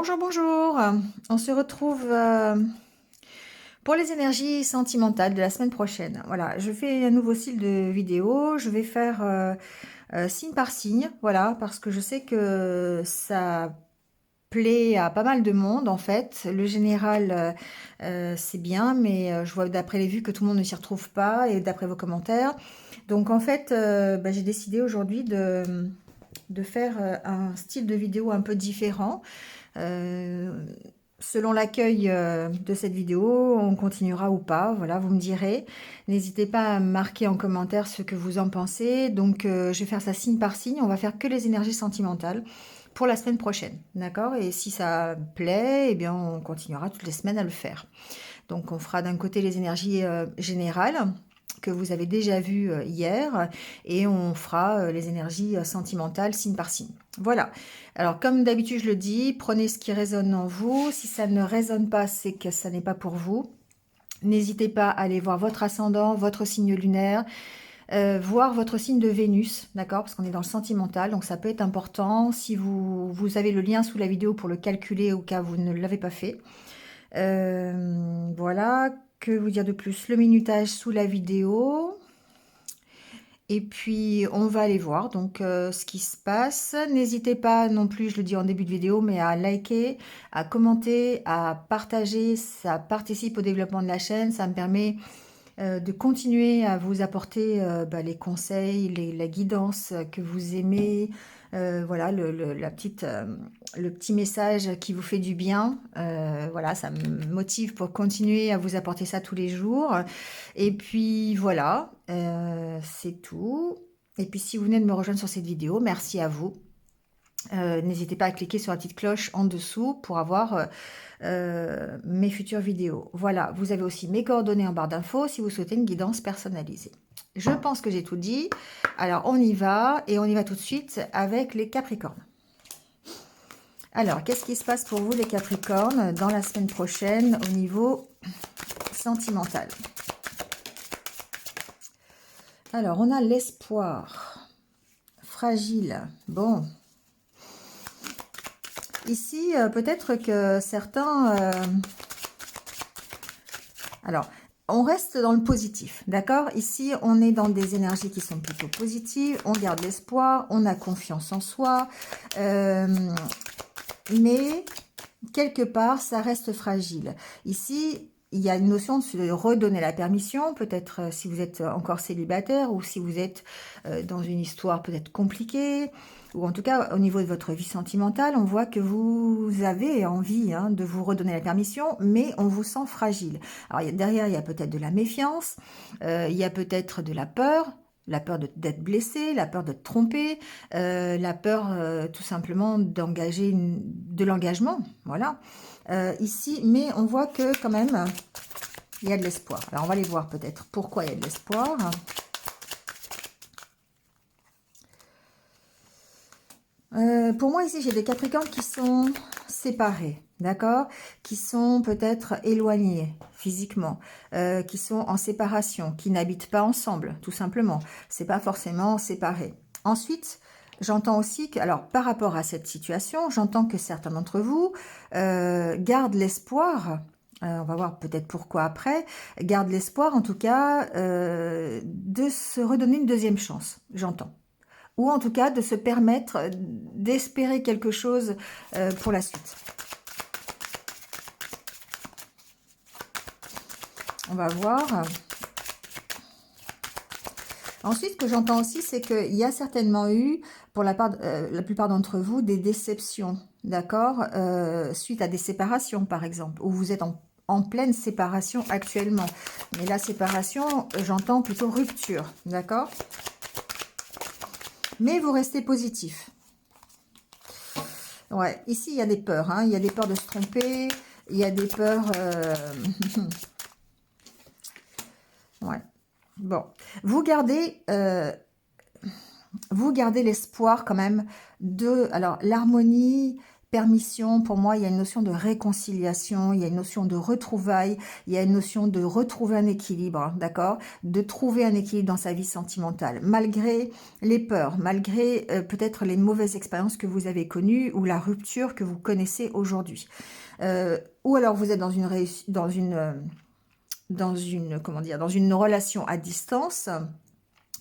Bonjour, bonjour. On se retrouve pour les énergies sentimentales de la semaine prochaine. Voilà, je fais un nouveau style de vidéo. Je vais faire signe par signe, voilà, parce que je sais que ça plaît à pas mal de monde en fait. Le général, c'est bien, mais je vois d'après les vues que tout le monde ne s'y retrouve pas et d'après vos commentaires. Donc en fait, j'ai décidé aujourd'hui de faire un style de vidéo un peu différent. Euh, Selon l'accueil de cette vidéo, on continuera ou pas. Voilà, vous me direz. N'hésitez pas à marquer en commentaire ce que vous en pensez. Donc, je vais faire ça signe par signe. On va faire que les énergies sentimentales pour la semaine prochaine. D'accord? Et si ça plaît, eh bien, on continuera toutes les semaines à le faire. Donc, on fera d'un côté les énergies générales que vous avez déjà vues hier et on fera les énergies sentimentales signe par signe. Voilà. Alors, comme d'habitude, je le dis, prenez ce qui résonne en vous. Si ça ne résonne pas, c'est que ça n'est pas pour vous. N'hésitez pas à aller voir votre ascendant, votre signe lunaire, voir votre signe de Vénus, d'accord? Parce qu'on est dans le sentimental, donc ça peut être important. Si vous avez le lien sous la vidéo pour le calculer au cas où vous ne l'avez pas fait. Voilà, que vous dire de plus? Le minutage sous la vidéo. Et puis, on va aller voir donc ce qui se passe. N'hésitez pas non plus, je le dis en début de vidéo, mais à liker, à commenter, à partager. Ça participe au développement de la chaîne. Ça me permet de continuer à vous apporter les conseils, la guidance que vous aimez. Voilà, le petit message qui vous fait du bien. Voilà, ça me motive pour continuer à vous apporter ça tous les jours. Et puis voilà, c'est tout. Et puis si vous venez de me rejoindre sur cette vidéo, merci à vous. N'hésitez pas à cliquer sur la petite cloche en dessous pour avoir mes futures vidéos. Voilà, vous avez aussi mes coordonnées en barre d'infos si vous souhaitez une guidance personnalisée. Je pense que j'ai tout dit. Alors, on y va et on y va tout de suite avec les Capricornes. Alors, qu'est-ce qui se passe pour vous les Capricornes dans la semaine prochaine au niveau sentimental? Alors, on a l'espoir. Fragile. Bon. Ici, peut-être que certains... Alors, on reste dans le positif, d'accord? Ici, on est dans des énergies qui sont plutôt positives. On garde l'espoir, on a confiance en soi. Mais, quelque part, ça reste fragile. Ici, il y a une notion de redonner la permission, peut-être si vous êtes encore célibataire ou si vous êtes dans une histoire peut-être compliquée, ou en tout cas au niveau de votre vie sentimentale, on voit que vous avez envie de vous redonner la permission, mais on vous sent fragile. Alors derrière, il y a peut-être de la méfiance, il y a peut-être de la peur d'être blessé, la peur d'être trompé, la peur tout simplement d'engager de l'engagement, voilà. Ici, mais on voit que quand même, il y a de l'espoir. Alors, on va aller voir peut-être pourquoi il y a de l'espoir. Pour moi, ici, j'ai des Capricornes qui sont séparés, d'accord? Qui sont peut-être éloignés physiquement, qui sont en séparation, qui n'habitent pas ensemble, tout simplement. C'est pas forcément séparé. Ensuite, j'entends aussi que, alors, par rapport à cette situation, j'entends que certains d'entre vous gardent l'espoir. On va voir peut-être pourquoi après. Gardent l'espoir, en tout cas, de se redonner une deuxième chance, j'entends. Ou en tout cas de se permettre d'espérer quelque chose pour la suite. On va voir. Ensuite, ce que j'entends aussi, c'est qu'il y a certainement eu, pour la plupart d'entre vous, des déceptions, d'accord, suite à des séparations, par exemple, où vous êtes en pleine séparation actuellement. Mais la séparation, j'entends plutôt rupture, d'accord? Mais vous restez positif. Ouais, ici, il y a des peurs. Hein. Il y a des peurs de se tromper. Il y a des peurs... Ouais. Bon. Vous gardez l'espoir quand même de... Alors, l'harmonie permission, pour moi, il y a une notion de réconciliation, il y a une notion de retrouvailles, il y a une notion de retrouver un équilibre, d'accord? De trouver un équilibre dans sa vie sentimentale, malgré les peurs, malgré peut-être les mauvaises expériences que vous avez connues ou la rupture que vous connaissez aujourd'hui. Ou alors vous êtes comment dire, dans une relation à distance.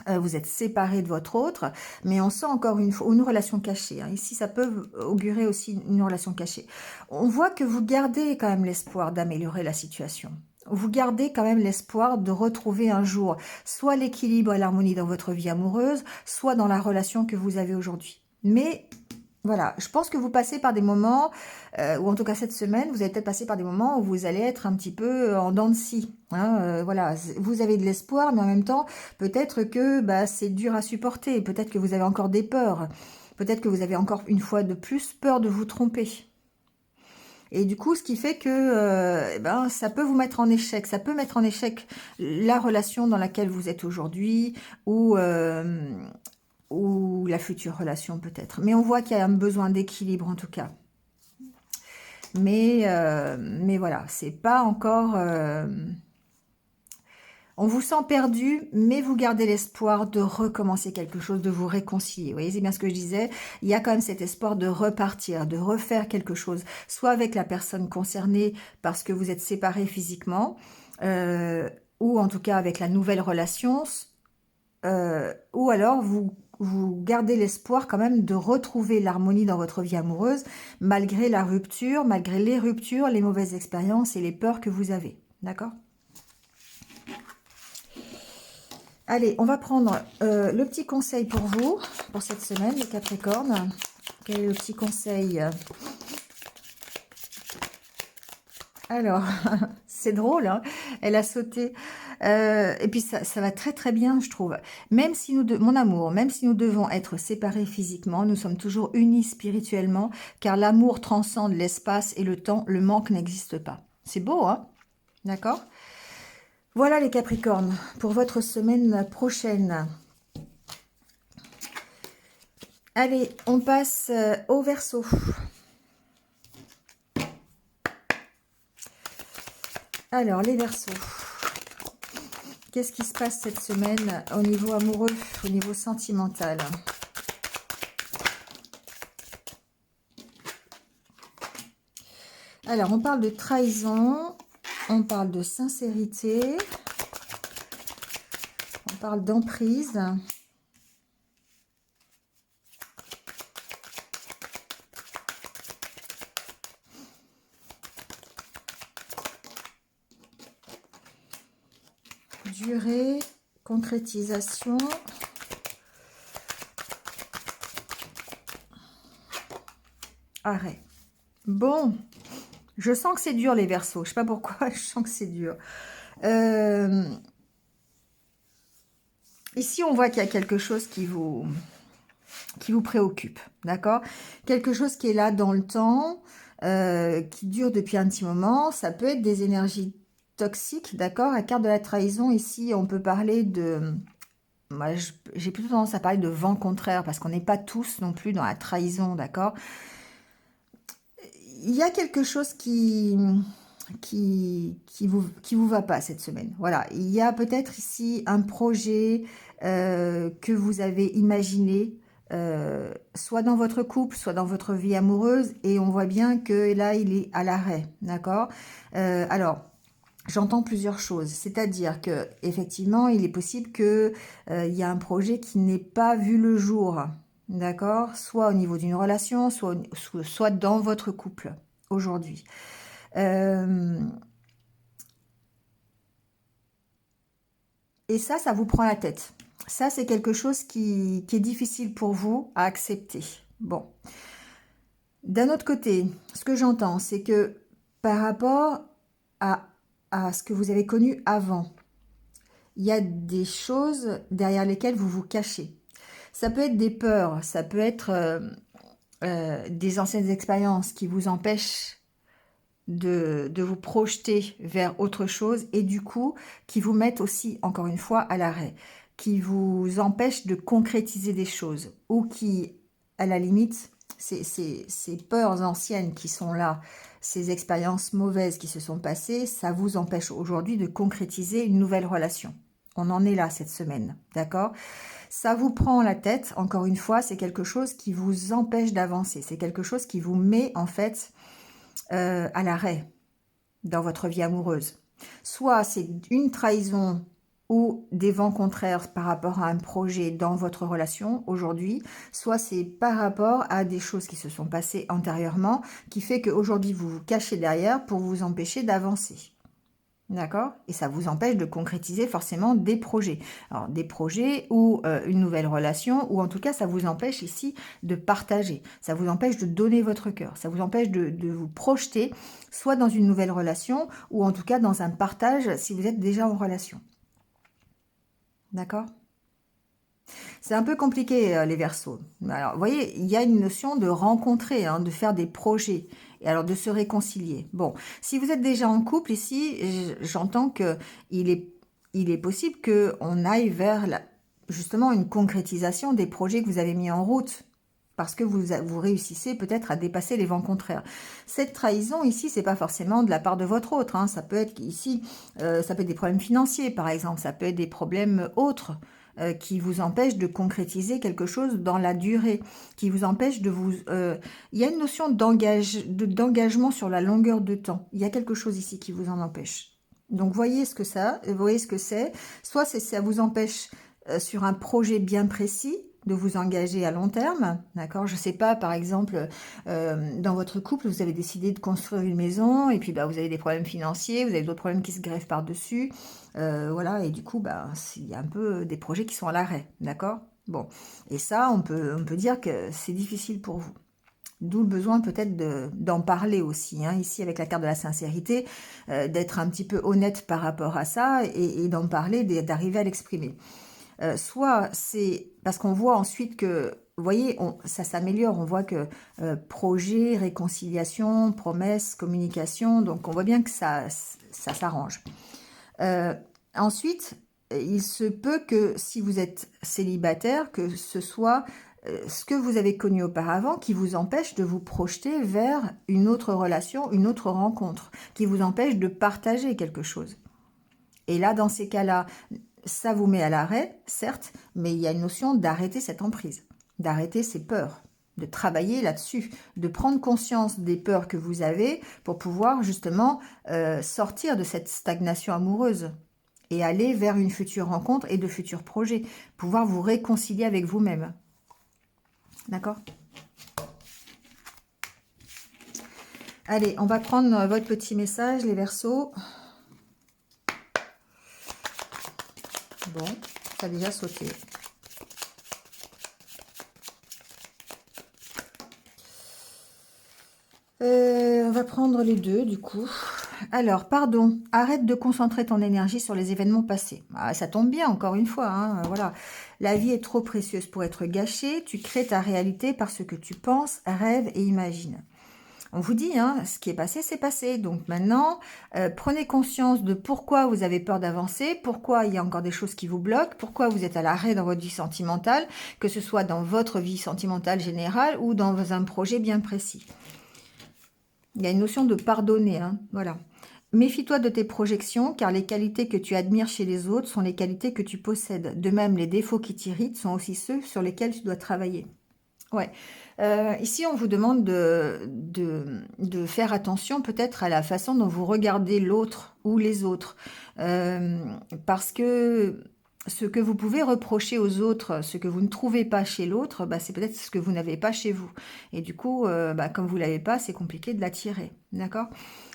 Vous êtes séparés de votre autre, mais on sent encore une relation cachée. Hein. Ici, ça peut augurer aussi une relation cachée. On voit que vous gardez quand même l'espoir d'améliorer la situation. Vous gardez quand même l'espoir de retrouver un jour soit l'équilibre et l'harmonie dans votre vie amoureuse, soit dans la relation que vous avez aujourd'hui. Mais voilà, je pense que vous passez par des moments, ou en tout cas cette semaine, vous allez peut-être passer par des moments où vous allez être un petit peu en dents de scie. Hein, voilà, vous avez de l'espoir, mais en même temps, peut-être que bah, c'est dur à supporter. Peut-être que vous avez encore des peurs. Peut-être que vous avez encore une fois de plus peur de vous tromper. Et du coup, ce qui fait que ben, ça peut vous mettre en échec. Ça peut mettre en échec la relation dans laquelle vous êtes aujourd'hui, ou la future relation peut-être. Mais on voit qu'il y a un besoin d'équilibre en tout cas. Mais voilà, c'est pas encore... on vous sent perdu, mais vous gardez l'espoir de recommencer quelque chose, de vous réconcilier. Vous voyez, c'est bien ce que je disais. Il y a quand même cet espoir de repartir, de refaire quelque chose, soit avec la personne concernée parce que vous êtes séparés physiquement, ou en tout cas avec la nouvelle relation, ou alors vous gardez l'espoir quand même de retrouver l'harmonie dans votre vie amoureuse, malgré la rupture, malgré les ruptures, les mauvaises expériences et les peurs que vous avez. D'accord ? Allez, on va prendre le petit conseil pour vous, pour cette semaine, les Capricornes. Quel est le petit conseil ? Alors, c'est drôle, hein, elle a sauté. Et puis, ça va très très bien, je trouve. Même si mon amour, même si nous devons être séparés physiquement, nous sommes toujours unis spirituellement, car l'amour transcende l'espace et le temps, le manque n'existe pas. C'est beau, hein? D'accord? Voilà les Capricornes, pour votre semaine prochaine. Allez, on passe au Verseau. Alors, les Verseaux. Qu'est-ce qui se passe cette semaine au niveau amoureux, au niveau sentimental? Alors, on parle de trahison, on parle de sincérité, on parle d'emprise. Durée, concrétisation. Arrêt. Bon, je sens que c'est dur les Verseaux. Je sais pas pourquoi, je sens que c'est dur. Ici, on voit qu'il y a quelque chose qui vous préoccupe, d'accord? Quelque chose qui est là dans le temps, qui dure depuis un petit moment. Ça peut être des énergies toxiques, d'accord? La carte de la trahison, ici, on peut parler de... Moi, j'ai plutôt tendance à parler de vent contraire, parce qu'on n'est pas tous non plus dans la trahison, d'accord? Il y a quelque chose qui vous va pas cette semaine. Voilà, il y a peut-être ici un projet que vous avez imaginé, soit dans votre couple, soit dans votre vie amoureuse, et on voit bien que là, il est à l'arrêt, d'accord? Alors, j'entends plusieurs choses, c'est-à-dire que effectivement, il est possible que il y a un projet qui n'ait pas vu le jour, d'accord? Soit au niveau d'une relation, soit dans votre couple aujourd'hui. Et ça vous prend la tête. Ça, c'est quelque chose qui est difficile pour vous à accepter. Bon. D'un autre côté, ce que j'entends, c'est que par rapport à ce que vous avez connu avant, il y a des choses derrière lesquelles vous vous cachez. Ça peut être des peurs, ça peut être des anciennes expériences qui vous empêchent de vous projeter vers autre chose et du coup qui vous mettent aussi encore une fois à l'arrêt, qui vous empêchent de concrétiser des choses ou qui à la limite ces peurs anciennes qui sont là, ces expériences mauvaises qui se sont passées, ça vous empêche aujourd'hui de concrétiser une nouvelle relation. On en est là cette semaine, d'accord? Ça vous prend la tête, encore une fois, c'est quelque chose qui vous empêche d'avancer. C'est quelque chose qui vous met en fait à l'arrêt dans votre vie amoureuse. Soit c'est une trahison ou des vents contraires par rapport à un projet dans votre relation aujourd'hui, soit c'est par rapport à des choses qui se sont passées antérieurement, qui fait qu'aujourd'hui vous vous cachez derrière pour vous empêcher d'avancer. D'accord? Et ça vous empêche de concrétiser forcément des projets. Alors, des projets ou une nouvelle relation, ou en tout cas, ça vous empêche ici de partager. Ça vous empêche de donner votre cœur. Ça vous empêche de vous projeter soit dans une nouvelle relation, ou en tout cas dans un partage si vous êtes déjà en relation. D'accord? C'est un peu compliqué, les Verseaux. Alors, vous voyez, il y a une notion de rencontrer, hein, de faire des projets, et alors de se réconcilier. Bon, si vous êtes déjà en couple ici, j'entends que il est possible qu'on aille vers justement une concrétisation des projets que vous avez mis en route, parce que vous réussissez peut-être à dépasser les vents contraires. Cette trahison ici, c'est pas forcément de la part de votre autre, hein. Ça peut être ici, ça peut être des problèmes financiers par exemple, ça peut être des problèmes autres qui vous empêchent de concrétiser quelque chose dans la durée, qui vous empêche de vous... il y a une notion d'engagement sur la longueur de temps. Il y a quelque chose ici qui vous en empêche. Donc voyez ce que voyez ce que c'est. Soit ça vous empêche sur un projet bien précis, de vous engager à long terme, d'accord? Je sais pas, par exemple, dans votre couple, vous avez décidé de construire une maison et puis bah, vous avez des problèmes financiers, vous avez d'autres problèmes qui se greffent par-dessus, voilà, et du coup, bah, il y a un peu des projets qui sont à l'arrêt, d'accord? Bon, et ça, on peut dire que c'est difficile pour vous. D'où le besoin peut-être d'en parler aussi, hein, ici avec la carte de la sincérité, d'être un petit peu honnête par rapport à ça et d'en parler, d'arriver à l'exprimer. Soit c'est parce qu'on voit ensuite que, vous voyez, ça s'améliore, on voit que projet, réconciliation, promesse, communication, donc on voit bien que ça s'arrange. Ensuite, il se peut que si vous êtes célibataire, que ce soit ce que vous avez connu auparavant qui vous empêche de vous projeter vers une autre relation, une autre rencontre, qui vous empêche de partager quelque chose. Et là, dans ces cas-là, ça vous met à l'arrêt, certes, mais il y a une notion d'arrêter cette emprise, d'arrêter ces peurs, de travailler là-dessus, de prendre conscience des peurs que vous avez pour pouvoir justement sortir de cette stagnation amoureuse et aller vers une future rencontre et de futurs projets, pouvoir vous réconcilier avec vous-même. D'accord? Allez, on va prendre votre petit message, les Verseaux. Bon, ça a déjà sauté. On va prendre les deux, du coup. Alors, pardon, arrête de concentrer ton énergie sur les événements passés. Ah, ça tombe bien, encore une fois, hein, voilà. La vie est trop précieuse pour être gâchée. Tu crées ta réalité par ce que tu penses, rêves et imagines. On vous dit, hein, ce qui est passé, c'est passé. Donc maintenant, prenez conscience de pourquoi vous avez peur d'avancer, pourquoi il y a encore des choses qui vous bloquent, pourquoi vous êtes à l'arrêt dans votre vie sentimentale, que ce soit dans votre vie sentimentale générale ou dans un projet bien précis. Il y a une notion de pardonner, hein, voilà. Méfie-toi de tes projections, car les qualités que tu admires chez les autres sont les qualités que tu possèdes. De même, les défauts qui t'irritent sont aussi ceux sur lesquels tu dois travailler. Ouais. Ici, on vous demande de faire attention peut-être à la façon dont vous regardez l'autre ou les autres. Parce que ce que vous pouvez reprocher aux autres, ce que vous ne trouvez pas chez l'autre, bah, c'est peut-être ce que vous n'avez pas chez vous. Et du coup, bah, comme vous ne l'avez pas, c'est compliqué de l'attirer. D'accord?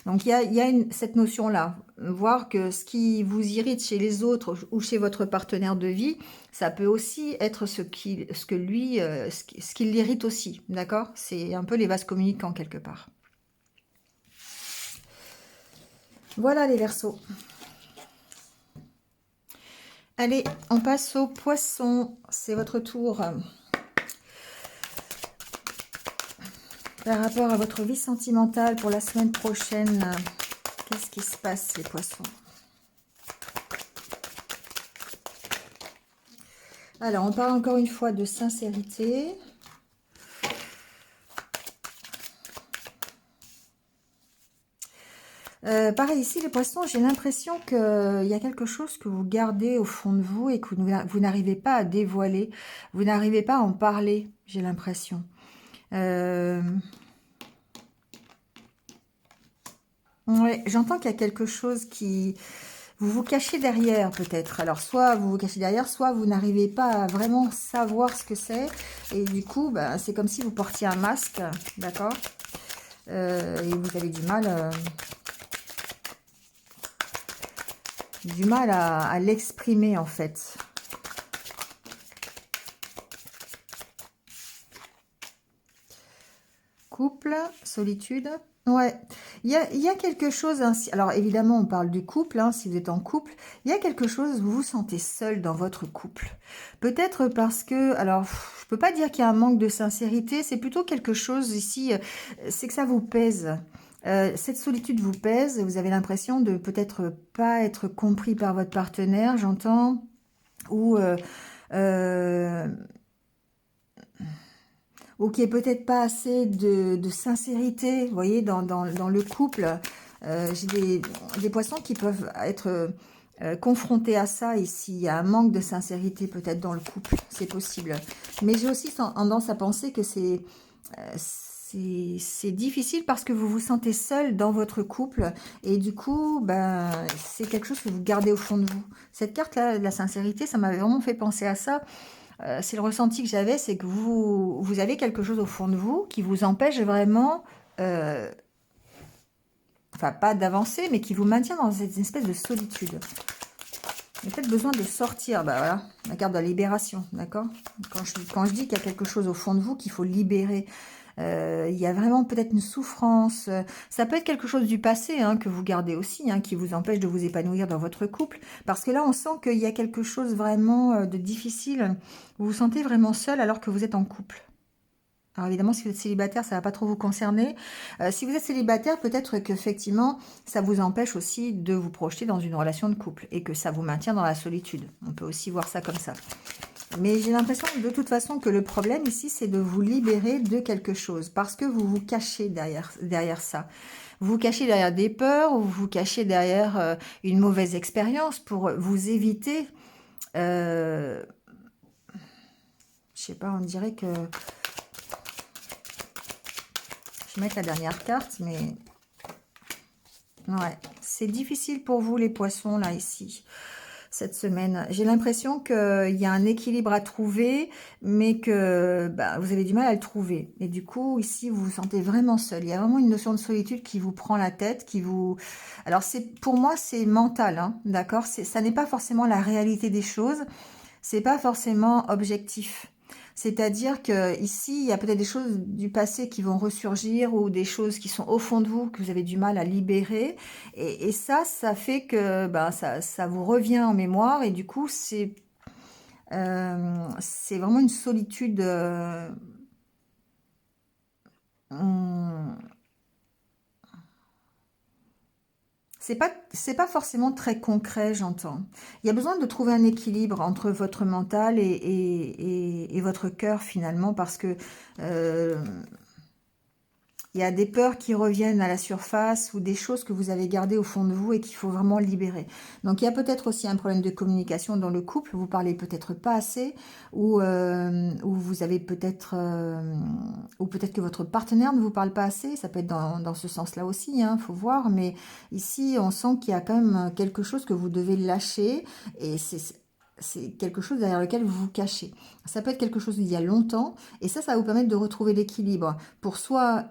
Donc, il y a cette notion-là. Voir que ce qui vous irrite chez les autres ou chez votre partenaire de vie, ça peut aussi être ce qui l'irrite aussi. D'accord? C'est un peu les vases communicants quelque part. Voilà les Verseaux. Allez, on passe aux poissons. C'est votre tour. Par rapport à votre vie sentimentale pour la semaine prochaine, qu'est-ce qui se passe les poissons? Alors, on parle encore une fois de sincérité. Pareil ici, les poissons, j'ai l'impression qu'il y a quelque chose que vous gardez au fond de vous et que vous n'arrivez pas à dévoiler. Vous n'arrivez pas à en parler, j'ai l'impression. Ouais, j'entends qu'il y a quelque chose qui... Vous vous cachez derrière, peut-être. Alors, soit vous vous cachez derrière, soit vous n'arrivez pas à vraiment savoir ce que c'est. Et du coup, bah, c'est comme si vous portiez un masque, d'accord? Et vous avez du mal à l'exprimer, en fait. Couple, solitude. Ouais, il y a quelque chose ainsi. Alors évidemment, on parle du couple, hein, si vous êtes en couple. Il y a quelque chose, vous vous sentez seul dans votre couple. Peut-être parce que, alors, je peux pas dire qu'il y a un manque de sincérité, c'est plutôt quelque chose ici, c'est que ça vous pèse. Cette solitude vous pèse, vous avez l'impression de peut-être pas être compris par votre partenaire, j'entends, ou euh, ou qu'il n'y ait peut-être pas assez de sincérité, vous voyez, dans le couple. J'ai des poissons qui peuvent être confrontés à ça ici. Il y a un manque de sincérité peut-être dans le couple, c'est possible. Mais j'ai aussi tendance à penser que c'est difficile parce que vous vous sentez seul dans votre couple et du coup, ben, c'est quelque chose que vous gardez au fond de vous. Cette carte-là, de la sincérité, ça m'avait vraiment fait penser à ça. C'est le ressenti que j'avais, c'est que vous avez quelque chose au fond de vous qui vous empêche vraiment, euh, enfin pas d'avancer, mais qui vous maintient dans cette espèce de solitude. Vous avez peut-être besoin de sortir, bah voilà, la carte de la libération, d'accord? Quand je dis qu'il y a quelque chose au fond de vous qu'il faut libérer, il y a vraiment peut-être une souffrance, ça peut être quelque chose du passé hein, que vous gardez aussi, hein, qui vous empêche de vous épanouir dans votre couple, parce que là on sent qu'il y a quelque chose vraiment de difficile, vous vous sentez vraiment seul alors que vous êtes en couple. Alors évidemment, si vous êtes célibataire, ça va pas trop vous concerner. Si vous êtes célibataire, peut-être qu'effectivement, ça vous empêche aussi de vous projeter dans une relation de couple et que ça vous maintient dans la solitude. On peut aussi voir ça comme ça. Mais j'ai l'impression de toute façon que le problème ici, c'est de vous libérer de quelque chose parce que vous vous cachez derrière ça. Vous vous cachez derrière des peurs ou vous vous cachez derrière une mauvaise expérience pour vous éviter... je sais pas, on dirait que... Je vais mettre la dernière carte, mais... Ouais, c'est difficile pour vous les poissons, là, ici, cette semaine. J'ai l'impression qu'il y a un équilibre à trouver, mais que bah, vous avez du mal à le trouver. Et du coup, ici, vous vous sentez vraiment seul. Il y a vraiment une notion de solitude qui vous prend la tête, qui vous... Alors, pour moi, c'est mental, hein, d'accord? Ça n'est pas forcément la réalité des choses, c'est pas forcément objectif. C'est-à-dire que ici, il y a peut-être des choses du passé qui vont ressurgir ou des choses qui sont au fond de vous que vous avez du mal à libérer. Et ça fait que ben, ça vous revient en mémoire et du coup, c'est vraiment une solitude. Hum, c'est pas forcément très concret, j'entends. Il y a besoin de trouver un équilibre entre votre mental et votre cœur finalement parce que euh, il y a des peurs qui reviennent à la surface ou des choses que vous avez gardées au fond de vous et qu'il faut vraiment libérer. Donc il y a peut-être aussi un problème de communication dans le couple, vous parlez peut-être pas assez ou vous avez peut-être ou peut-être que votre partenaire ne vous parle pas assez, ça peut être dans ce sens-là aussi, hein, faut voir, mais ici on sent qu'il y a quand même quelque chose que vous devez lâcher et c'est quelque chose derrière lequel vous vous cachez. Ça peut être quelque chose d'il y a longtemps et ça va vous permettre de retrouver l'équilibre pour soit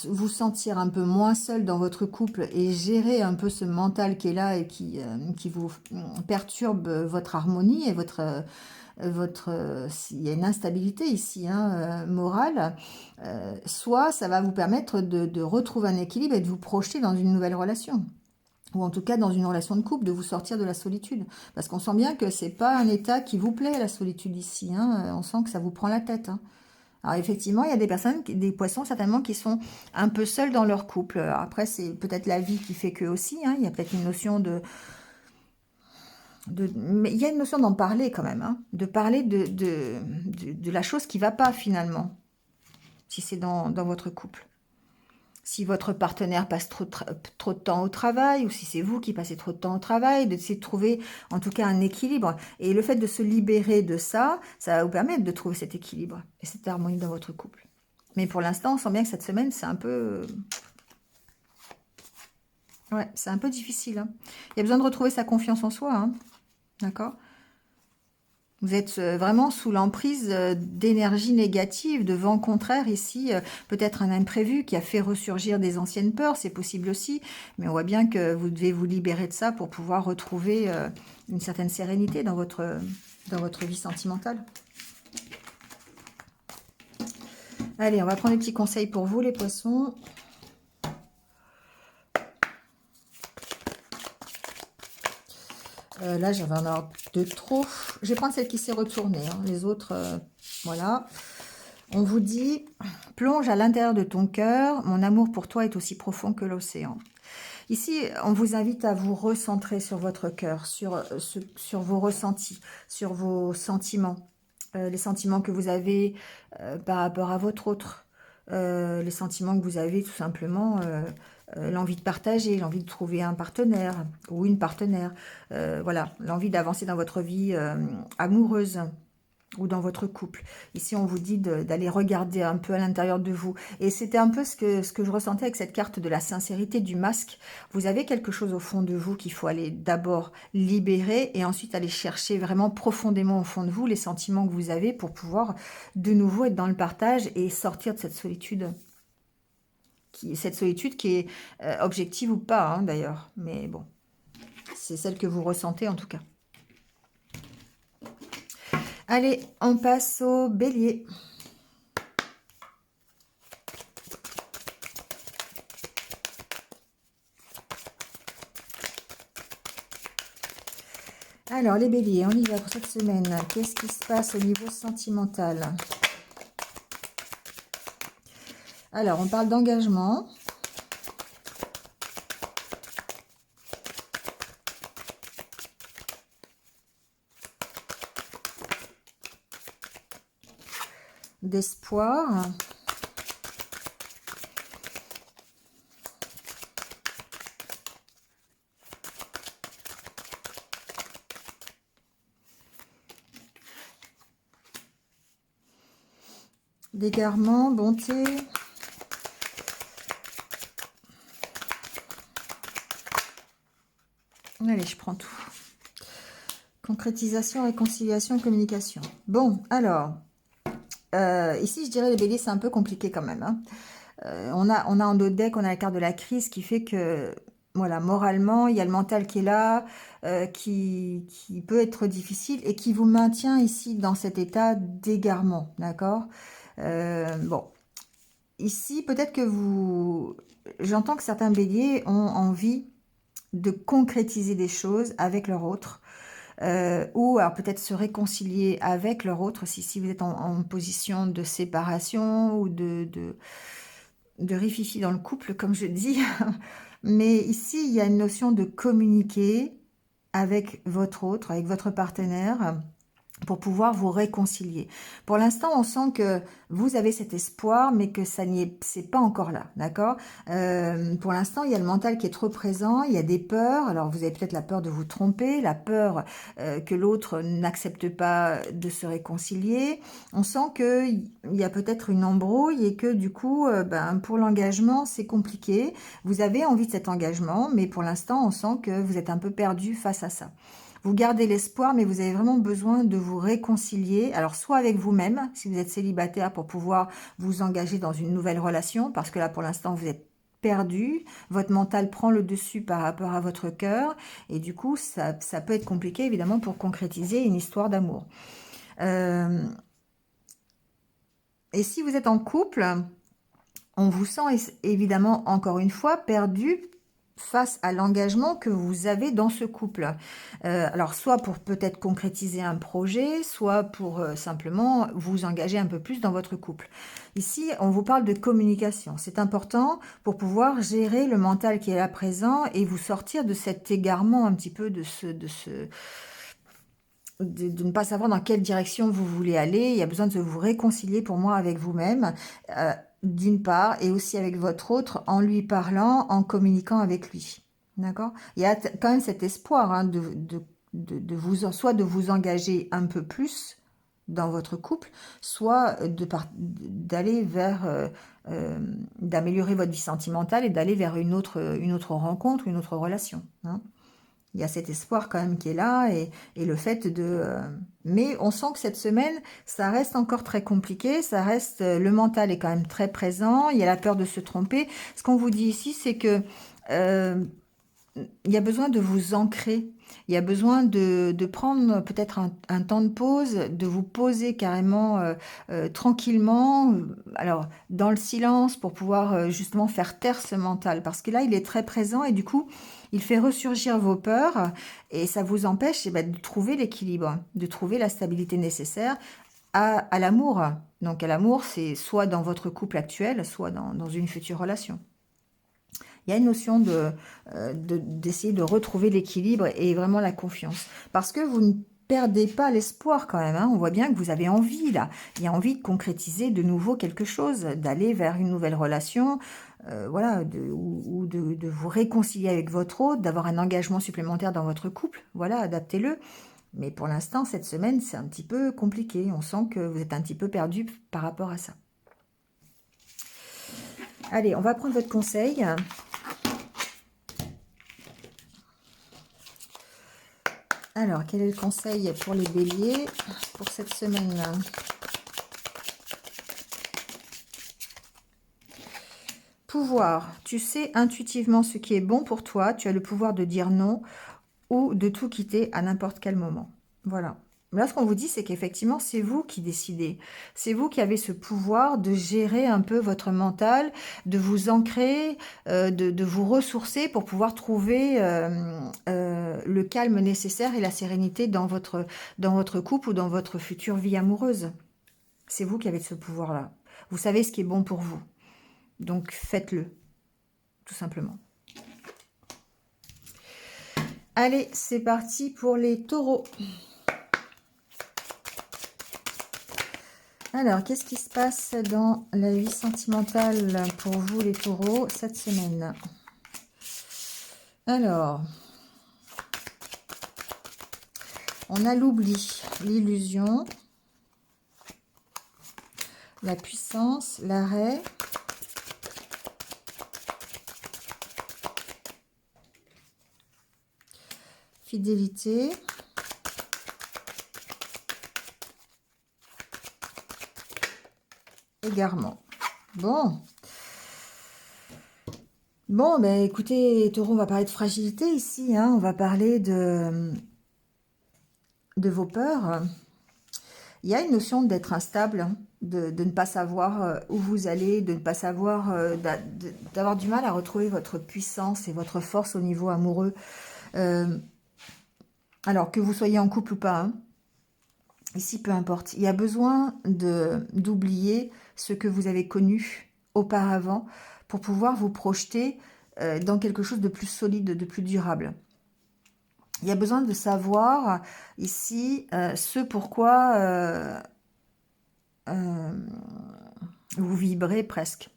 vous sentir un peu moins seul dans votre couple et gérer un peu ce mental qui est là et qui vous perturbe votre harmonie et s'il y a une instabilité ici hein, morale, soit ça va vous permettre de retrouver un équilibre et de vous projeter dans une nouvelle relation ou en tout cas dans une relation de couple, de vous sortir de la solitude. Parce qu'on sent bien que c'est pas un état qui vous plaît, la solitude ici. Hein. On sent que ça vous prend la tête. Hein. Alors effectivement, il y a des personnes, des poissons certainement, qui sont un peu seuls dans leur couple. Après, c'est peut-être la vie qui fait que aussi. Hein. Il y a peut-être une notion mais il y a une notion d'en parler quand même. Hein. De parler de la chose qui va pas finalement, si c'est dans votre couple. si votre partenaire passe trop de temps au travail, ou si c'est vous qui passez trop de temps au travail, d'essayer de trouver en tout cas un équilibre. Et le fait de se libérer de ça, ça va vous permettre de trouver cet équilibre et cette harmonie dans votre couple. Mais pour l'instant, on sent bien que cette semaine, c'est un peu... Ouais, c'est un peu difficile, hein. Il y a besoin de retrouver sa confiance en soi, hein. D'accord? Vous êtes vraiment sous l'emprise d'énergie négative, de vent contraire ici. Peut-être un imprévu qui a fait ressurgir des anciennes peurs, c'est possible aussi. Mais on voit bien que vous devez vous libérer de ça pour pouvoir retrouver une certaine sérénité dans votre vie sentimentale. Allez, on va prendre des petits conseils pour vous, les poissons. Là, j'avais un ordre de trop. Je vais prendre celle qui s'est retournée, hein. Les autres, voilà. On vous dit, plonge à l'intérieur de ton cœur. Mon amour pour toi est aussi profond que l'océan. Ici, on vous invite à vous recentrer sur votre cœur, sur vos ressentis, sur vos sentiments. Les sentiments que vous avez par rapport à votre autre. Les sentiments que vous avez tout simplement... l'envie de partager, l'envie de trouver un partenaire ou une partenaire. Voilà, l'envie d'avancer dans votre vie amoureuse ou dans votre couple. Ici, on vous dit d'aller regarder un peu à l'intérieur de vous. Et c'était un peu ce que je ressentais avec cette carte de la sincérité du masque. Vous avez quelque chose au fond de vous qu'il faut aller d'abord libérer et ensuite aller chercher vraiment profondément au fond de vous les sentiments que vous avez pour pouvoir de nouveau être dans le partage et sortir de cette solitude. Cette solitude qui est objective ou pas, hein, d'ailleurs. Mais bon, c'est celle que vous ressentez en tout cas. Allez, on passe au bélier. Alors, les béliers, on y va pour cette semaine. Qu'est-ce qui se passe au niveau sentimental? Alors, on parle d'engagement. D'espoir. D'égarement, bonté. Allez, je prends tout. Concrétisation, réconciliation, communication. Bon, alors, ici, je dirais les béliers, c'est un peu compliqué quand même, hein. On a en dos de deck, on a la carte de la crise qui fait que, voilà, moralement, il y a le mental qui est là, qui peut être difficile et qui vous maintient ici dans cet état d'égarement, d'accord? Bon, ici, peut-être que j'entends que certains béliers ont envie de concrétiser des choses avec leur autre, ou alors peut-être se réconcilier avec leur autre, si vous êtes en position de séparation ou de rififi dans le couple, comme je dis. Mais ici, il y a une notion de communiquer avec votre autre, avec votre partenaire, pour pouvoir vous réconcilier. Pour l'instant, on sent que vous avez cet espoir, mais que c'est pas encore là, d'accord? Pour l'instant, il y a le mental qui est trop présent, il y a des peurs. Alors, vous avez peut-être la peur de vous tromper, la peur que l'autre n'accepte pas de se réconcilier. On sent qu'il y a peut-être une embrouille et que du coup, pour l'engagement, c'est compliqué. Vous avez envie de cet engagement, mais pour l'instant, on sent que vous êtes un peu perdu face à ça. Vous gardez l'espoir, mais vous avez vraiment besoin de vous réconcilier. Alors, soit avec vous-même, si vous êtes célibataire, pour pouvoir vous engager dans une nouvelle relation, parce que là, pour l'instant, vous êtes perdu. Votre mental prend le dessus par rapport à votre cœur. Et du coup, ça peut être compliqué, évidemment, pour concrétiser une histoire d'amour. Et si vous êtes en couple, on vous sent évidemment, encore une fois, perdu face à l'engagement que vous avez dans ce couple. Alors, soit pour peut-être concrétiser un projet, soit pour simplement vous engager un peu plus dans votre couple. Ici, on vous parle de communication. C'est important pour pouvoir gérer le mental qui est là présent et vous sortir de cet égarement un petit peu de ne pas savoir dans quelle direction vous voulez aller. Il y a besoin de vous réconcilier pour moi avec vous-même. d'une part, et aussi avec votre autre, en lui parlant, en communiquant avec lui. D'accord? Il y a quand même cet espoir hein, soit de vous engager un peu plus dans votre couple, soit d'aller vers, d'améliorer votre vie sentimentale et d'aller vers une autre rencontre, une autre relation. Hein. Il y a cet espoir quand même qui est là et le fait de... mais on sent que cette semaine, ça reste encore très compliqué, ça reste... le mental est quand même très présent, il y a la peur de se tromper. Ce qu'on vous dit ici, c'est que il y a besoin de vous ancrer, il y a besoin de prendre peut-être un temps de pause, de vous poser carrément tranquillement, alors dans le silence pour pouvoir justement faire taire ce mental, parce que là il est très présent et du coup il fait ressurgir vos peurs et ça vous empêche de trouver l'équilibre, de trouver la stabilité nécessaire à l'amour. Donc à l'amour, c'est soit dans votre couple actuel, soit dans une future relation. Il y a une notion d'essayer de retrouver l'équilibre et vraiment la confiance. Parce que vous ne perdez pas l'espoir quand même. Hein. On voit bien que vous avez envie là. Il y a envie de concrétiser de nouveau quelque chose, d'aller vers une nouvelle relation, voilà, ou de vous réconcilier avec votre autre, d'avoir un engagement supplémentaire dans votre couple. Voilà, adaptez-le. Mais pour l'instant, cette semaine, c'est un petit peu compliqué. On sent que vous êtes un petit peu perdu par rapport à ça. Allez, on va prendre votre conseil. Alors, quel est le conseil pour les béliers pour cette semaine? Pouvoir. Tu sais intuitivement ce qui est bon pour toi. Tu as le pouvoir de dire non ou de tout quitter à n'importe quel moment. Voilà. Là, ce qu'on vous dit, c'est qu'effectivement, c'est vous qui décidez. C'est vous qui avez ce pouvoir de gérer un peu votre mental, de vous ancrer, de vous ressourcer pour pouvoir trouver le calme nécessaire et la sérénité dans votre couple ou dans votre future vie amoureuse. C'est vous qui avez ce pouvoir-là. Vous savez ce qui est bon pour vous. Donc, faites-le, tout simplement. Allez, c'est parti pour les taureaux. Alors, qu'est-ce qui se passe dans la vie sentimentale pour vous, les taureaux, cette semaine? Alors, on a l'oubli, l'illusion, la puissance, l'arrêt, fidélité, égarement. Bon, ben écoutez, taureau, on va parler de fragilité ici, hein, on va parler de vos peurs. Il y a une notion d'être instable, hein, de ne pas savoir où vous allez, de ne pas savoir, d'avoir du mal à retrouver votre puissance et votre force au niveau amoureux. Alors que vous soyez en couple ou pas, hein, ici peu importe. Il y a besoin d'oublier ce que vous avez connu auparavant pour pouvoir vous projeter dans quelque chose de plus solide, de plus durable. Il y a besoin de savoir ici ce pourquoi vous vibrez presque.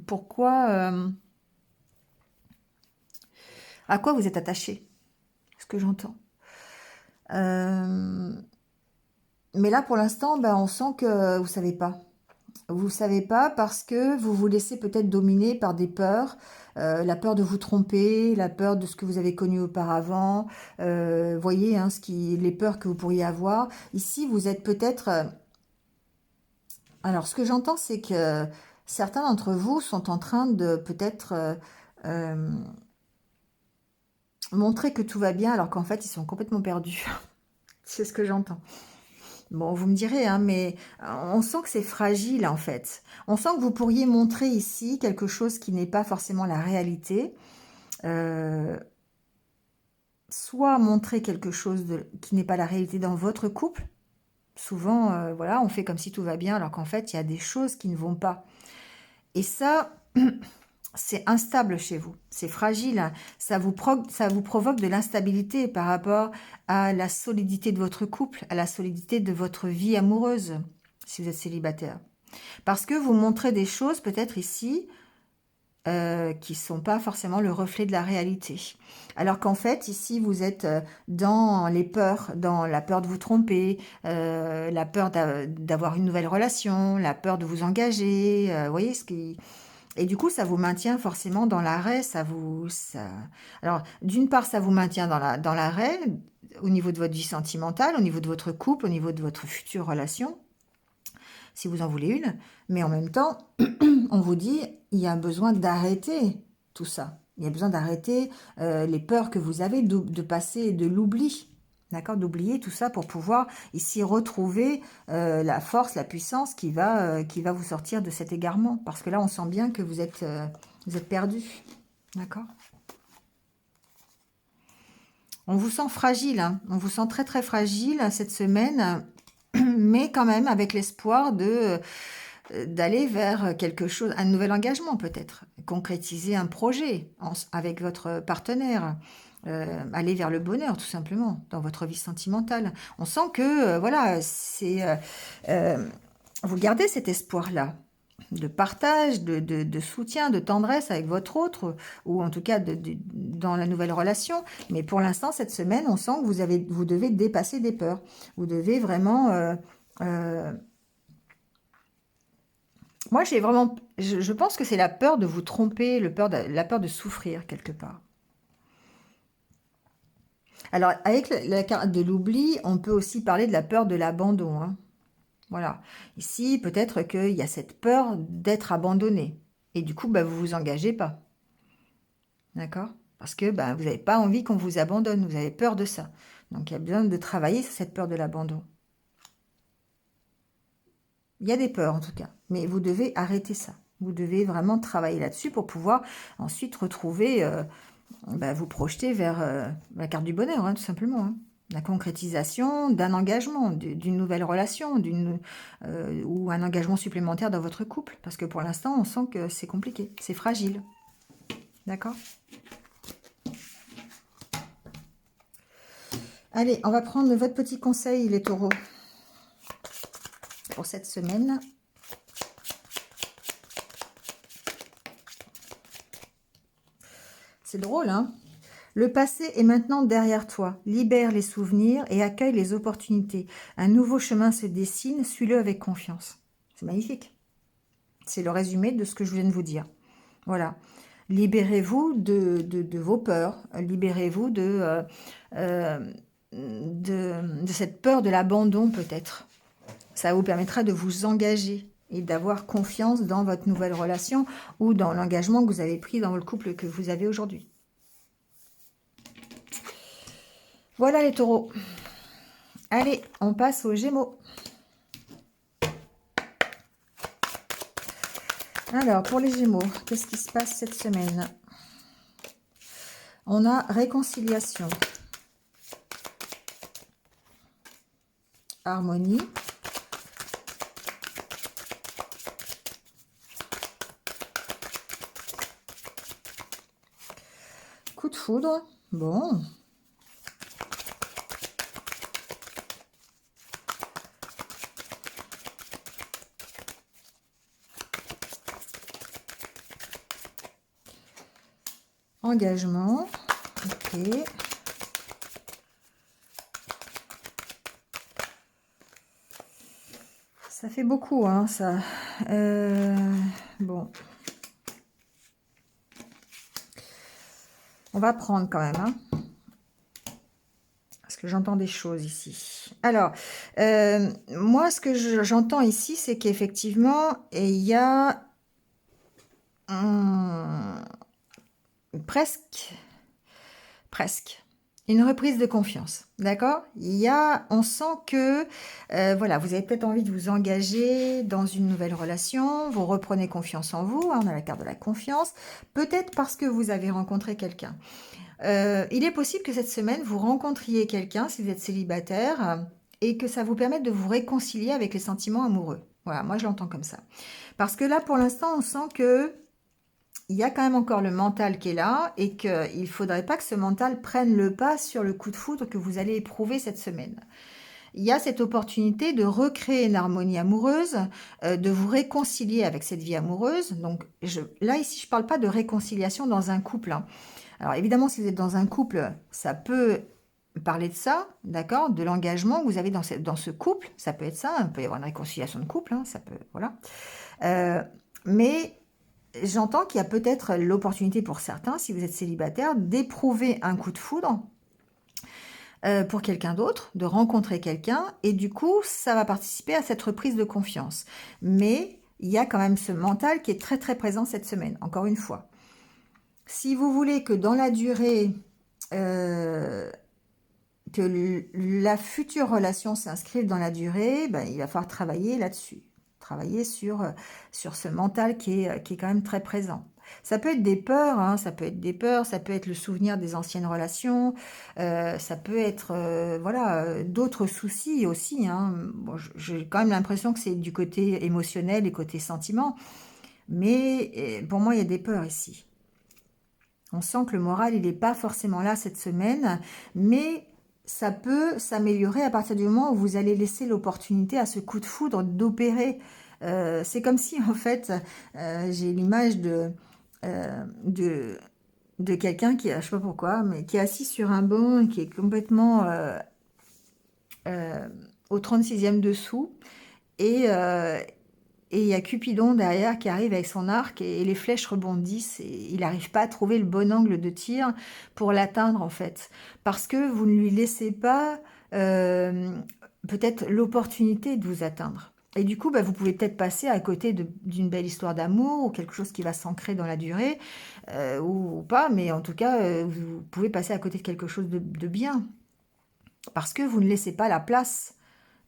Pourquoi, à quoi vous êtes attaché, ce que j'entends. Mais là, pour l'instant, ben, on sent que vous ne savez pas. Vous ne savez pas parce que vous vous laissez peut-être dominer par des peurs, la peur de vous tromper, la peur de ce que vous avez connu auparavant, voyez hein, les peurs que vous pourriez avoir. Ici, vous êtes peut-être... alors, ce que j'entends, c'est que certains d'entre vous sont en train de peut-être montrer que tout va bien alors qu'en fait, ils sont complètement perdus. C'est ce que j'entends. Bon, vous me direz, hein, mais on sent que c'est fragile en fait. On sent que vous pourriez montrer ici quelque chose qui n'est pas forcément la réalité. Soit montrer quelque chose qui n'est pas la réalité dans votre couple. Souvent, voilà, on fait comme si tout va bien alors qu'en fait, il y a des choses qui ne vont pas. Et ça, c'est instable chez vous. C'est fragile. Hein. Ça vous provoque de l'instabilité par rapport à la solidité de votre couple, à la solidité de votre vie amoureuse, si vous êtes célibataire. Parce que vous montrez des choses peut-être ici qui ne sont pas forcément le reflet de la réalité. Alors qu'en fait, ici, vous êtes dans les peurs, dans la peur de vous tromper, la peur d'avoir une nouvelle relation, la peur de vous engager, vous voyez ce qui... Et du coup, ça vous maintient forcément dans l'arrêt, Alors, d'une part, ça vous maintient dans l'arrêt, au niveau de votre vie sentimentale, au niveau de votre couple, au niveau de votre future relation, si vous en voulez une, mais en même temps, on vous dit, il y a besoin d'arrêter tout ça. Il y a besoin d'arrêter les peurs que vous avez, de passer de l'oubli. D'accord, d'oublier tout ça pour pouvoir ici retrouver la force, la puissance qui va vous sortir de cet égarement. Parce que là, on sent bien que vous êtes perdu. D'accord. On vous sent fragile, hein. On vous sent très très fragile cette semaine, mais quand même avec l'espoir d'aller vers quelque chose, un nouvel engagement peut-être, concrétiser un projet avec votre partenaire, aller vers le bonheur tout simplement dans votre vie sentimentale. On sent que voilà, vous gardez cet espoir-là de partage, de soutien, de tendresse avec votre autre, ou en tout cas dans la nouvelle relation. Mais pour l'instant, cette semaine, on sent que vous devez dépasser des peurs. Vous devez vraiment... moi, je pense que c'est la peur de vous tromper, la peur de souffrir quelque part. Alors, avec la carte de l'oubli, on peut aussi parler de la peur de l'abandon, hein. Voilà. Ici, peut-être qu'il y a cette peur d'être abandonné. Et du coup, bah, vous vous engagez pas. D'accord? Parce que bah, vous n'avez pas envie qu'on vous abandonne. Vous avez peur de ça. Donc, il y a besoin de travailler sur cette peur de l'abandon. Il y a des peurs, en tout cas. Mais vous devez arrêter ça. Vous devez vraiment travailler là-dessus pour pouvoir ensuite retrouver, bah, vous projeter vers la carte du bonheur, hein, tout simplement, hein. La concrétisation d'un engagement, d'une nouvelle relation, ou un engagement supplémentaire dans votre couple. Parce que pour l'instant, on sent que c'est compliqué, c'est fragile. D'accord? Allez, on va prendre votre petit conseil, les taureaux, pour cette semaine. C'est drôle, hein? Le passé est maintenant derrière toi. Libère les souvenirs et accueille les opportunités. Un nouveau chemin se dessine, suis-le avec confiance. C'est magnifique. C'est le résumé de ce que je viens de vous dire. Voilà. Libérez-vous de vos peurs. Libérez-vous de cette peur de l'abandon peut-être. Ça vous permettra de vous engager et d'avoir confiance dans votre nouvelle relation ou dans l'engagement que vous avez pris dans le couple que vous avez aujourd'hui. Voilà les taureaux. Allez, on passe aux Gémeaux. Alors, pour les Gémeaux, qu'est-ce qui se passe cette semaine? On a réconciliation, harmonie, coup de foudre. Bon. Engagement. Ok. Ça fait beaucoup, hein, ça. Bon. On va prendre quand même, hein. Parce que j'entends des choses ici. Alors, moi, ce que j'entends ici, c'est qu'effectivement, il y a presque une reprise de confiance, d'accord? On sent que, voilà, vous avez peut-être envie de vous engager dans une nouvelle relation, vous reprenez confiance en vous, hein, on a la carte de la confiance, peut-être parce que vous avez rencontré quelqu'un. Il est possible que cette semaine, vous rencontriez quelqu'un, si vous êtes célibataire, et que ça vous permette de vous réconcilier avec les sentiments amoureux. Voilà, moi je l'entends comme ça. Parce que là, pour l'instant, on sent que il y a quand même encore le mental qui est là et qu'il ne faudrait pas que ce mental prenne le pas sur le coup de foudre que vous allez éprouver cette semaine. il y a cette opportunité de recréer une harmonie amoureuse, de vous réconcilier avec cette vie amoureuse. Donc là, ici, je ne parle pas de réconciliation dans un couple, hein. Alors évidemment, si vous êtes dans un couple, ça peut parler de ça, d'accord, de l'engagement que vous avez dans ce couple, ça peut être ça, il peut y avoir une réconciliation de couple, hein, ça peut, voilà. Mais j'entends qu'il y a peut-être l'opportunité pour certains, si vous êtes célibataire, d'éprouver un coup de foudre pour quelqu'un d'autre, de rencontrer quelqu'un, et du coup, ça va participer à cette reprise de confiance. Mais il y a quand même ce mental qui est très très présent cette semaine, encore une fois. Si vous voulez que dans la durée, que la future relation s'inscrive dans la durée, ben, il va falloir travailler là-dessus. Travailler sur ce mental qui est quand même très présent. Ça peut être des peurs, hein, ça peut être des peurs, ça peut être le souvenir des anciennes relations, ça peut être voilà, d'autres soucis aussi, hein. Bon, j'ai quand même l'impression que c'est du côté émotionnel et côté sentiment, mais pour moi, il y a des peurs ici. On sent que le moral, il n'est pas forcément là cette semaine, mais ça peut s'améliorer à partir du moment où vous allez laisser l'opportunité à ce coup de foudre d'opérer. C'est comme si, en fait, j'ai l'image de quelqu'un qui, je sais pas pourquoi, mais qui est assis sur un banc et qui est complètement euh, au 36e dessous. Et, et il y a Cupidon derrière qui arrive avec son arc et les flèches rebondissent et il n'arrive pas à trouver le bon angle de tir pour l'atteindre en fait. Parce que vous ne lui laissez pas peut-être l'opportunité de vous atteindre. Et du coup, bah, vous pouvez peut-être passer à côté d'une belle histoire d'amour ou quelque chose qui va s'ancrer dans la durée ou pas, mais en tout cas, vous pouvez passer à côté de quelque chose de bien. Parce que vous ne laissez pas la place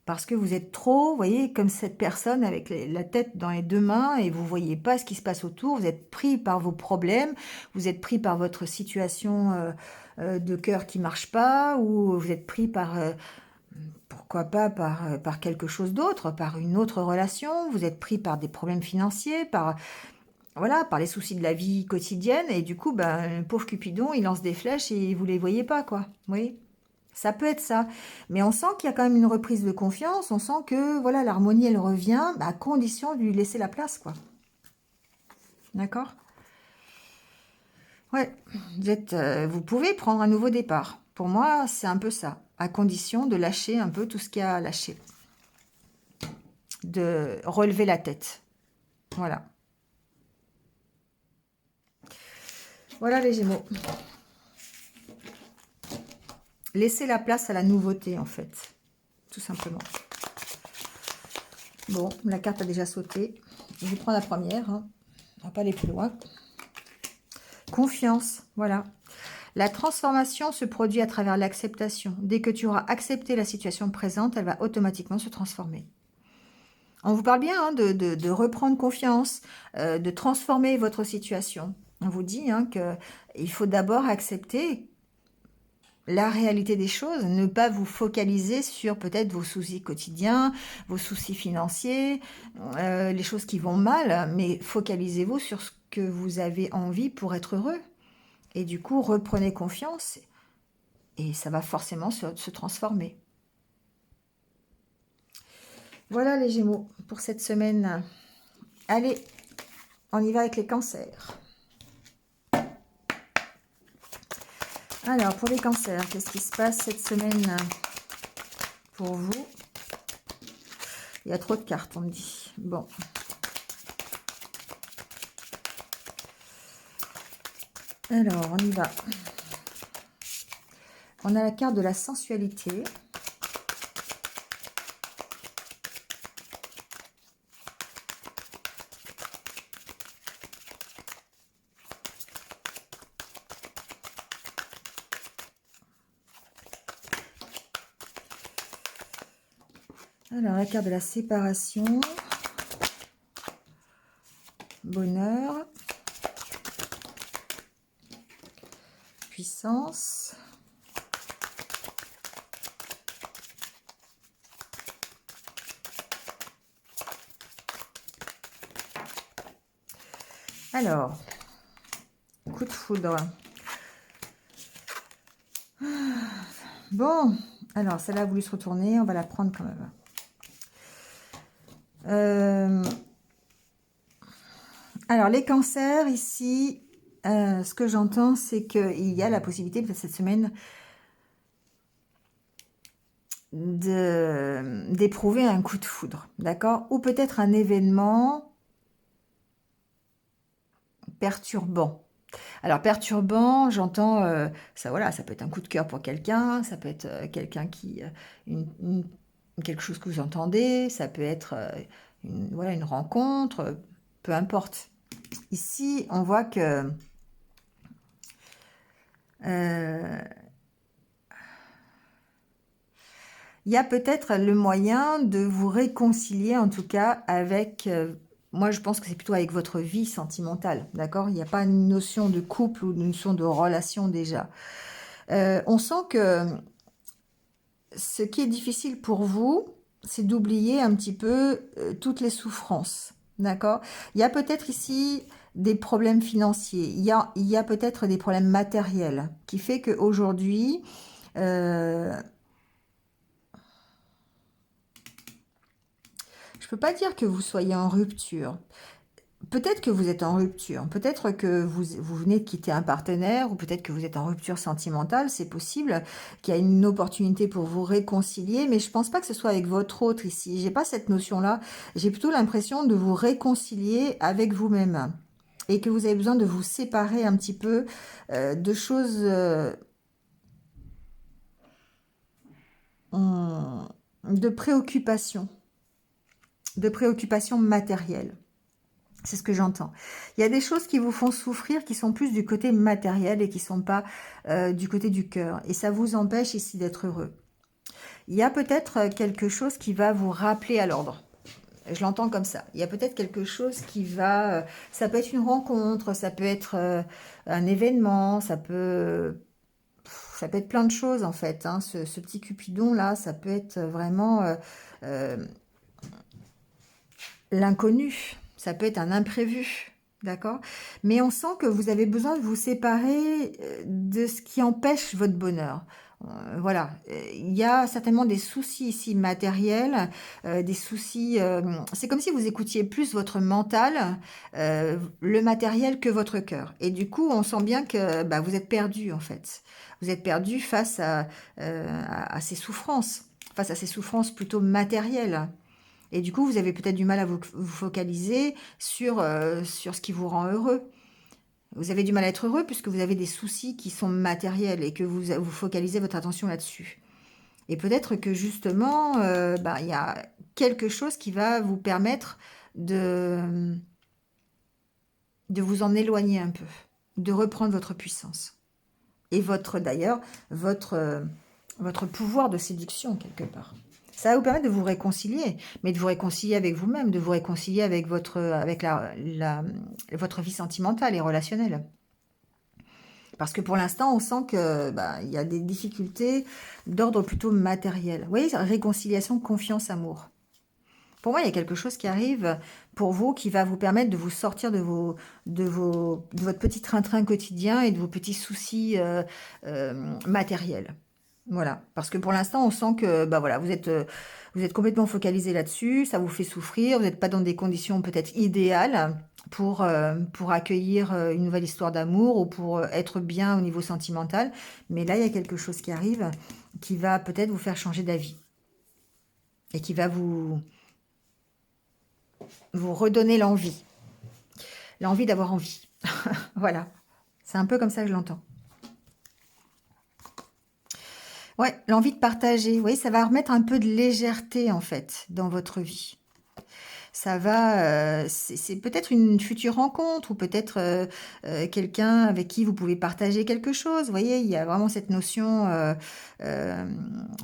parce que vous êtes trop, vous voyez, comme cette personne avec la tête dans les deux mains et vous ne voyez pas ce qui se passe autour. Vous êtes pris par vos problèmes, vous êtes pris par votre situation de cœur qui marche pas, ou vous êtes pris par, pourquoi pas, par quelque chose d'autre, par une autre relation. Vous êtes pris par des problèmes financiers, par voilà, par les soucis de la vie quotidienne. Et du coup, ben, le pauvre Cupidon, il lance des flèches et vous les voyez pas, quoi. Vous voyez ? Ça peut être ça, mais on sent qu'il y a quand même une reprise de confiance, on sent que voilà, l'harmonie elle revient, à condition de lui laisser la place, quoi. D'accord? Ouais, vous pouvez prendre un nouveau départ. Pour moi, c'est un peu ça, à condition de lâcher un peu tout ce qu'il y a à lâcher, de relever la tête. Voilà. Voilà les Gémeaux. Laissez la place à la nouveauté, en fait, tout simplement. Bon, la carte a déjà sauté. Je vais prendre la première, hein. On va pas aller plus loin. Confiance, voilà. La transformation se produit à travers l'acceptation. Dès que tu auras accepté la situation présente, elle va automatiquement se transformer. On vous parle bien hein, de reprendre confiance, de transformer votre situation. On vous dit hein, qu'il faut d'abord accepter la réalité des choses, ne pas vous focaliser sur peut-être vos soucis quotidiens, vos soucis financiers, les choses qui vont mal, mais focalisez-vous sur ce que vous avez envie pour être heureux. Et du coup, reprenez confiance et ça va forcément se transformer. Voilà les Gémeaux pour cette semaine. Allez, on y va avec les cancers. Alors, pour les cancers, qu'est-ce qui se passe cette semaine pour vous? Il y a trop de cartes, on me dit. Bon. Alors, on y va. On a la carte de la sensualité. Alors, la carte de la séparation. Bonheur. Puissance. Alors, coup de foudre. Bon, Alors, celle-là a voulu se retourner. On va la prendre quand même. Alors, les cancers, ici, ce que j'entends, c'est qu'il y a la possibilité, peut-être cette semaine, d'éprouver un coup de foudre, d'accord? Ou peut-être un événement perturbant. Alors, perturbant, j'entends, ça, voilà, ça peut être un coup de cœur pour quelqu'un, ça peut être quelqu'un qui, quelque chose que vous entendez, ça peut être voilà, une rencontre, peu importe. Ici, on voit que il y a peut-être le moyen de vous réconcilier, en tout cas, avec... moi, je pense que c'est plutôt avec votre vie sentimentale, d'accord? Il n'y a pas une notion de couple ou une notion de relation déjà. On sent que ce qui est difficile pour vous, c'est d'oublier un petit peu toutes les souffrances, d'accord? Il y a peut-être ici des problèmes financiers, il y a peut-être des problèmes matériels, qui fait qu'aujourd'hui... je peux pas dire que vous soyez en rupture. Peut-être que vous êtes en rupture, peut-être que vous venez de quitter un partenaire, ou peut-être que vous êtes en rupture sentimentale, c'est possible qu'il y a une opportunité pour vous réconcilier, mais je pense pas que ce soit avec votre autre ici. J'ai pas cette notion-là, j'ai plutôt l'impression de vous réconcilier avec vous-même, et que vous avez besoin de vous séparer un petit peu de choses, de préoccupations matérielles. C'est ce que j'entends. Il y a des choses qui vous font souffrir, qui sont plus du côté matériel et qui ne sont pas du côté du cœur. Et ça vous empêche ici d'être heureux. Il y a peut-être quelque chose qui va vous rappeler à l'ordre. Je l'entends comme ça. Il y a peut-être quelque chose qui va... ça peut être une rencontre, ça peut être un événement, ça peut être plein de choses en fait. Hein. Ce petit Cupidon-là, ça peut être vraiment l'inconnu. Ça peut être un imprévu, d'accord? Mais on sent que vous avez besoin de vous séparer de ce qui empêche votre bonheur. Voilà, il y a certainement des soucis ici matériels, des soucis... c'est comme si vous écoutiez plus votre mental, le matériel que votre cœur. Et du coup, on sent bien que bah, vous êtes perdu en fait. Vous êtes perdu face à ces souffrances, face à ces souffrances plutôt matérielles. Et du coup, vous avez peut-être du mal à vous focaliser sur ce qui vous rend heureux. Vous avez du mal à être heureux puisque vous avez des soucis qui sont matériels et que vous focalisez votre attention là-dessus. Et peut-être que justement, bah, il y a quelque chose qui va vous permettre de, de vous en éloigner un peu, de reprendre votre puissance. Et d'ailleurs, votre pouvoir de séduction quelque part. Ça va vous permettre de vous réconcilier, mais de vous réconcilier avec vous-même, de vous réconcilier avec votre vie sentimentale et relationnelle. Parce que pour l'instant, on sent que bah, il y a des difficultés d'ordre plutôt matériel. Vous voyez, réconciliation, confiance, amour. Pour moi, il y a quelque chose qui arrive pour vous qui va vous permettre de vous sortir de votre petit train-train quotidien et de vos petits soucis matériels. Voilà, parce que pour l'instant, on sent que bah voilà, vous êtes complètement focalisé là-dessus, ça vous fait souffrir, vous n'êtes pas dans des conditions peut-être idéales pour accueillir une nouvelle histoire d'amour ou pour être bien au niveau sentimental. Mais là, il y a quelque chose qui arrive qui va peut-être vous faire changer d'avis et qui va vous redonner l'envie d'avoir envie. Voilà, c'est un peu comme ça que je l'entends. Ouais, l'envie de partager, oui, ça va remettre un peu de légèreté en fait dans votre vie. Ça va, c'est peut-être une future rencontre ou peut-être quelqu'un avec qui vous pouvez partager quelque chose. Vous voyez, il y a vraiment cette notion euh,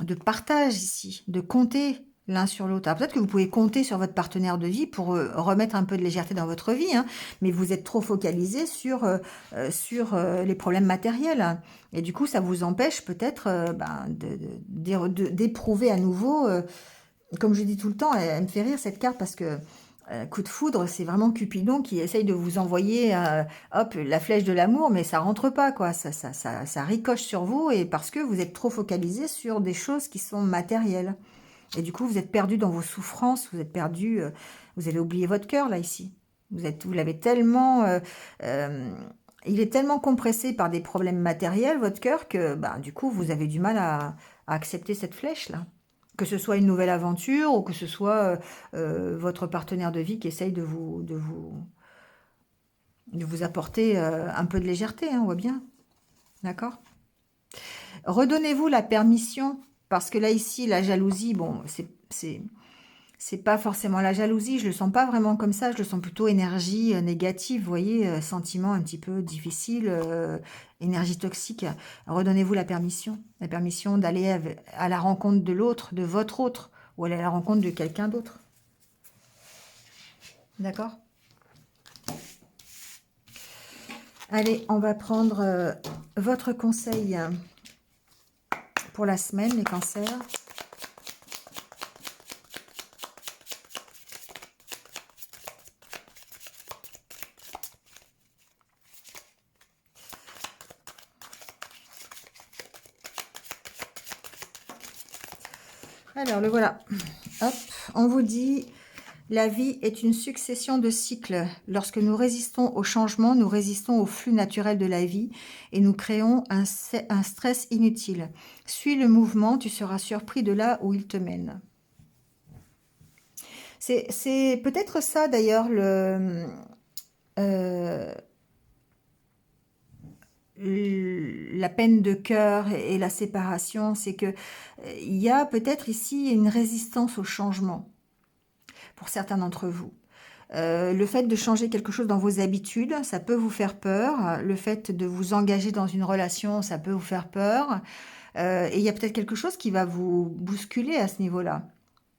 de partage ici, de compter l'un sur l'autre. Alors peut-être que vous pouvez compter sur votre partenaire de vie pour remettre un peu de légèreté dans votre vie, hein, mais vous êtes trop focalisé sur les problèmes matériels. Hein. Et du coup, ça vous empêche peut-être ben, d'éprouver à nouveau... comme je dis tout le temps, elle me fait rire cette carte parce que coup de foudre, c'est vraiment Cupidon qui essaye de vous envoyer, hop, la flèche de l'amour, mais ça rentre pas, quoi. Ça ricoche sur vous, et parce que vous êtes trop focalisé sur des choses qui sont matérielles. Et du coup, vous êtes perdu dans vos souffrances, vous êtes perdu, vous avez oublié votre cœur, là, ici. Vous l'avez tellement... il est tellement compressé par des problèmes matériels, votre cœur, que bah, du coup, vous avez du mal à accepter cette flèche-là. Que ce soit une nouvelle aventure ou que ce soit votre partenaire de vie qui essaye de vous apporter un peu de légèreté, hein, on voit bien. D'accord? Redonnez-vous la permission, parce que là, ici, la jalousie, bon, c'est pas forcément la jalousie, je le sens pas vraiment comme ça, je le sens plutôt énergie négative, vous voyez, sentiment un petit peu difficile, énergie toxique. Redonnez-vous la permission d'aller à la rencontre de l'autre, de votre autre, ou aller à la rencontre de quelqu'un d'autre. D'accord? Allez, on va prendre votre conseil pour la semaine, les cancers. Alors, le voilà. Hop, on vous dit, la vie est une succession de cycles. Lorsque nous résistons au changement, nous résistons au flux naturel de la vie et nous créons un stress inutile. Suis le mouvement, tu seras surpris de là où il te mène. C'est peut-être ça d'ailleurs euh, la peine de cœur et la séparation, c'est que il y a peut-être ici une résistance au changement pour certains d'entre vous. Le fait de changer quelque chose dans vos habitudes, ça peut vous faire peur. Le fait de vous engager dans une relation, ça peut vous faire peur. Et il y a peut-être quelque chose qui va vous bousculer à ce niveau-là,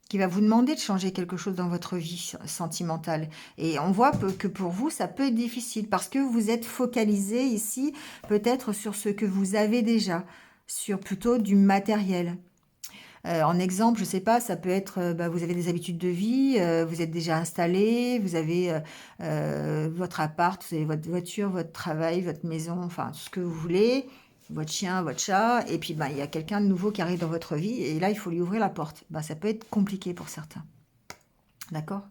qui va vous demander de changer quelque chose dans votre vie sentimentale. Et on voit que pour vous, ça peut être difficile parce que vous êtes focalisé ici peut-être sur ce que vous avez déjà, sur plutôt du matériel. En exemple, je sais pas, ça peut être, bah, vous avez des habitudes de vie, vous êtes déjà installé, vous avez votre appart, vous avez votre voiture, votre travail, votre maison, enfin tout ce que vous voulez, votre chien, votre chat, et puis bah, il y a quelqu'un de nouveau qui arrive dans votre vie, et là il faut lui ouvrir la porte. Bah, ça peut être compliqué pour certains, d'accord?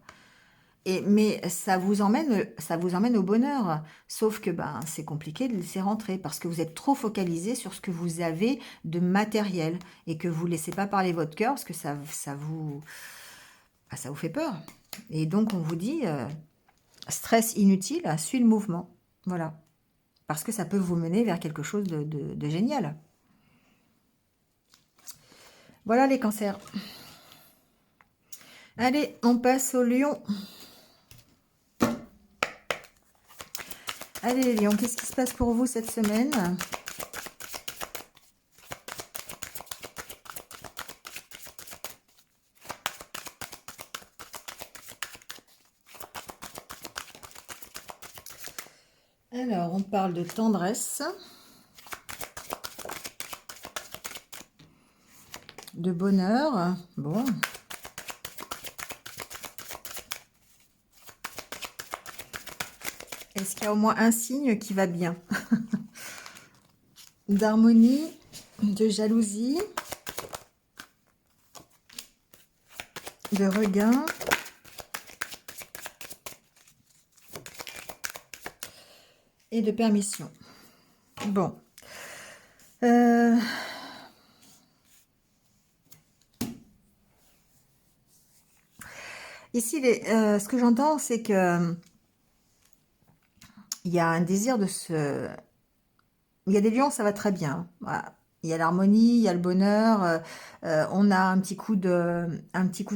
Mais ça vous emmène au bonheur. Sauf que ben, c'est compliqué de laisser rentrer parce que vous êtes trop focalisé sur ce que vous avez de matériel et que vous ne laissez pas parler votre cœur parce que ça vous fait peur. Et donc, on vous dit, stress inutile, suis le mouvement. Voilà. Parce que ça peut vous mener vers quelque chose de génial. Voilà les cancers. Allez, on passe au lion. Allez les lions, qu'est-ce qui se passe pour vous cette semaine? Alors, on parle de tendresse, de bonheur. Bon. Est-ce qu'il y a au moins un signe qui va bien? D'harmonie, de jalousie, de regain. Et de permission. Bon. Ici, ce que j'entends, c'est que il y a un désir de se... Il y a des lions, ça va très bien. Voilà. Il y a l'harmonie, il y a le bonheur. On a un petit coup de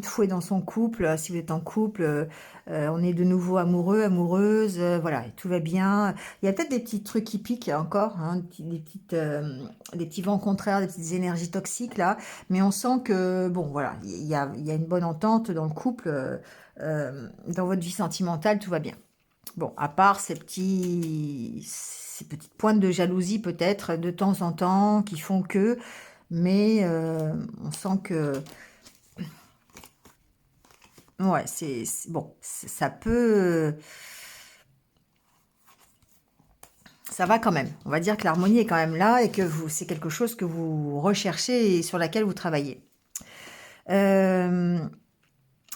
fouet dans son couple. Si vous êtes en couple, on est de nouveau amoureux, amoureuse. Voilà, tout va bien. Il y a peut-être des petits trucs qui piquent encore, hein, des petits vents contraires, des petites énergies toxiques là. Mais on sent que, bon, voilà, il y a une bonne entente dans le couple. Dans votre vie sentimentale, tout va bien. Bon, à part ces petites pointes de jalousie peut-être de temps en temps qui font que, mais on sent que Ouais, bon, ça peut... Ça va quand même. On va dire que l'harmonie est quand même là et que c'est quelque chose que vous recherchez et sur laquelle vous travaillez. Euh,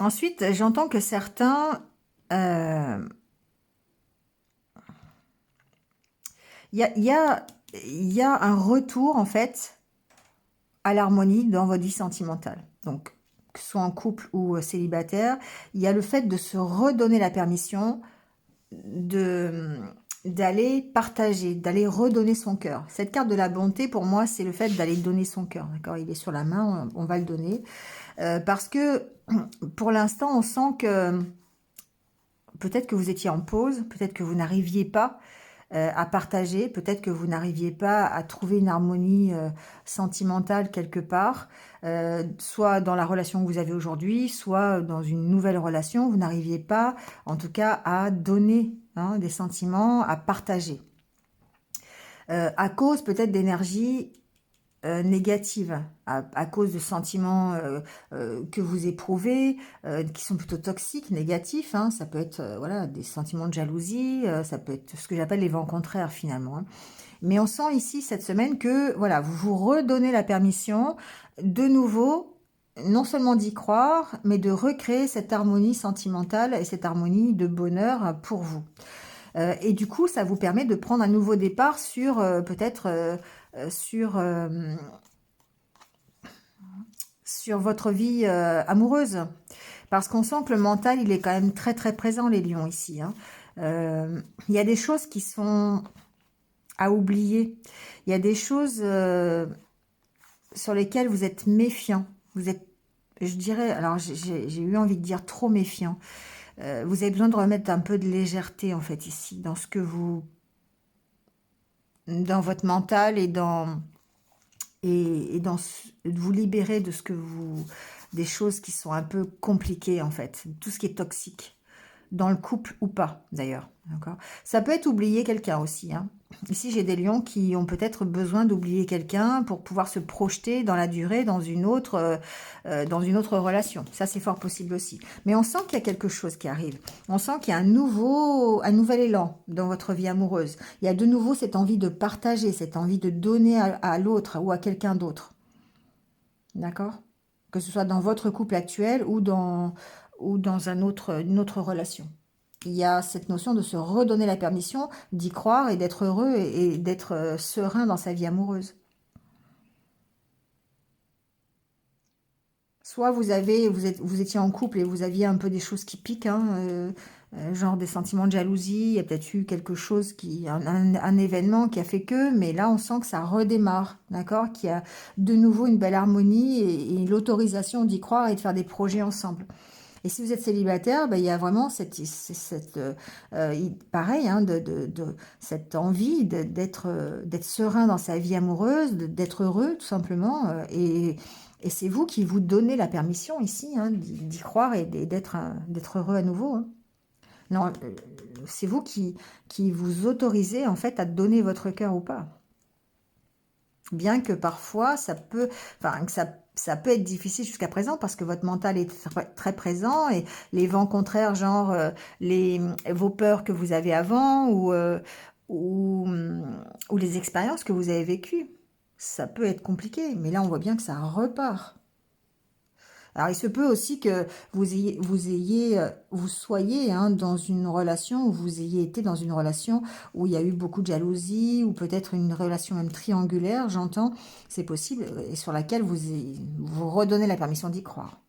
Ensuite, j'entends que certains... euh, il y a un retour, en fait, à l'harmonie dans votre vie sentimentale. Donc, que ce soit en couple ou célibataire, il y a le fait de se redonner la permission de d'aller partager, d'aller redonner son cœur. Cette carte de la bonté, pour moi, c'est le fait d'aller donner son cœur. D'accord, il est sur la main, on va le donner. Parce que pour l'instant, on sent que peut-être que vous étiez en pause, peut-être que vous n'arriviez pas à partager, peut-être que vous n'arriviez pas à trouver une harmonie sentimentale quelque part, soit dans la relation que vous avez aujourd'hui, soit dans une nouvelle relation, vous n'arriviez pas, en tout cas, à donner des sentiments, à partager. À cause peut-être d'énergie négative, à cause de sentiments que vous éprouvez, qui sont plutôt toxiques, négatifs. Hein. Ça peut être voilà, des sentiments de jalousie, ça peut être ce que j'appelle les vents contraires finalement. Hein. Mais on sent ici cette semaine que voilà, vous vous redonnez la permission de nouveau, non seulement d'y croire, mais de recréer cette harmonie sentimentale et cette harmonie de bonheur pour vous. Et du coup, ça vous permet de prendre un nouveau départ sur peut-être sur sur votre vie amoureuse. Parce qu'on sent que le mental, il est quand même très très présent, les lions, ici. Hein. Il y a des choses qui sont à oublier. Il y a des choses sur lesquelles vous êtes méfiant. Vous êtes, je dirais, alors j'ai eu envie de dire trop méfiant. Vous avez besoin de remettre un peu de légèreté, en fait, ici, dans ce que vous... dans votre mental et de vous libérer de ce que vous... des choses qui sont un peu compliquées, en fait. Tout ce qui est toxique. Dans le couple ou pas, d'ailleurs. D'accord. Ça peut être oublier quelqu'un aussi. Hein. Ici, j'ai des lions qui ont peut-être besoin d'oublier quelqu'un pour pouvoir se projeter dans la durée dans une autre relation. Ça, c'est fort possible aussi. Mais on sent qu'il y a quelque chose qui arrive. On sent qu'il y a un nouvel élan dans votre vie amoureuse. Il y a de nouveau cette envie de partager, cette envie de donner à l'autre ou à quelqu'un d'autre. D'accord? Que ce soit dans votre couple actuel ou dans une autre relation. Il y a cette notion de se redonner la permission d'y croire et d'être heureux et d'être serein dans sa vie amoureuse. Soit vous étiez en couple et vous aviez un peu des choses qui piquent, hein, genre des sentiments de jalousie, il y a peut-être eu quelque chose un événement qui a fait que, mais là on sent que ça redémarre, d'accord, qu'il y a de nouveau une belle harmonie et l'autorisation d'y croire et de faire des projets ensemble. Et si vous êtes célibataire, ben, il y a vraiment pareil, hein, cette envie d'être serein dans sa vie amoureuse, d'être heureux tout simplement. Et c'est vous qui vous donnez la permission ici hein, d'y croire et d'être heureux à nouveau. Hein. Non, c'est vous qui vous autorisez en fait à donner votre cœur ou pas. Bien que parfois enfin que ça peut être difficile jusqu'à présent parce que votre mental est très présent et les vents contraires, genre vos peurs que vous avez avant ou les expériences que vous avez vécues, ça peut être compliqué. Mais là, on voit bien que ça repart. Alors, il se peut aussi que vous soyez hein, dans une relation, où vous ayez été dans une relation où il y a eu beaucoup de jalousie, ou peut-être une relation même triangulaire, j'entends, c'est possible, et sur laquelle vous redonnez la permission d'y croire.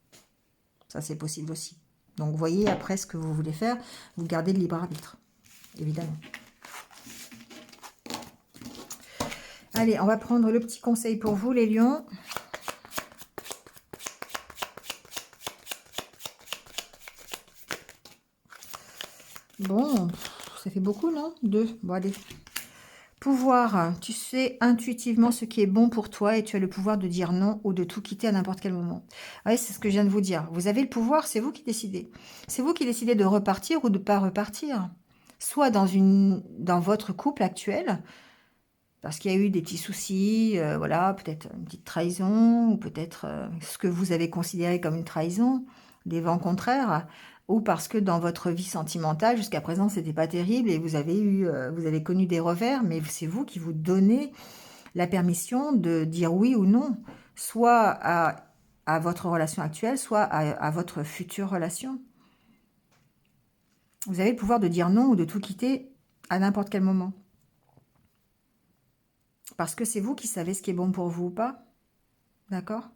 Ça, c'est possible aussi. Donc, voyez après ce que vous voulez faire, vous gardez le libre arbitre, évidemment. Allez, on va prendre le petit conseil pour vous, les lions. Bon, ça fait beaucoup, non? 2. Bon, allez. Pouvoir, tu sais intuitivement ce qui est bon pour toi et tu as le pouvoir de dire non ou de tout quitter à n'importe quel moment. Oui, c'est ce que je viens de vous dire. Vous avez le pouvoir, c'est vous qui décidez. C'est vous qui décidez de repartir ou de ne pas repartir. Soit dans votre couple actuel, parce qu'il y a eu des petits soucis, voilà, peut-être une petite trahison, ou peut-être ce que vous avez considéré comme une trahison. des vents contraires, ou parce que dans votre vie sentimentale, jusqu'à présent, c'était pas terrible et vous avez connu des revers, mais c'est vous qui vous donnez la permission de dire oui ou non, soit à votre relation actuelle, soit à votre future relation. Vous avez le pouvoir de dire non ou de tout quitter à n'importe quel moment. Parce que c'est vous qui savez ce qui est bon pour vous ou pas. D'accord?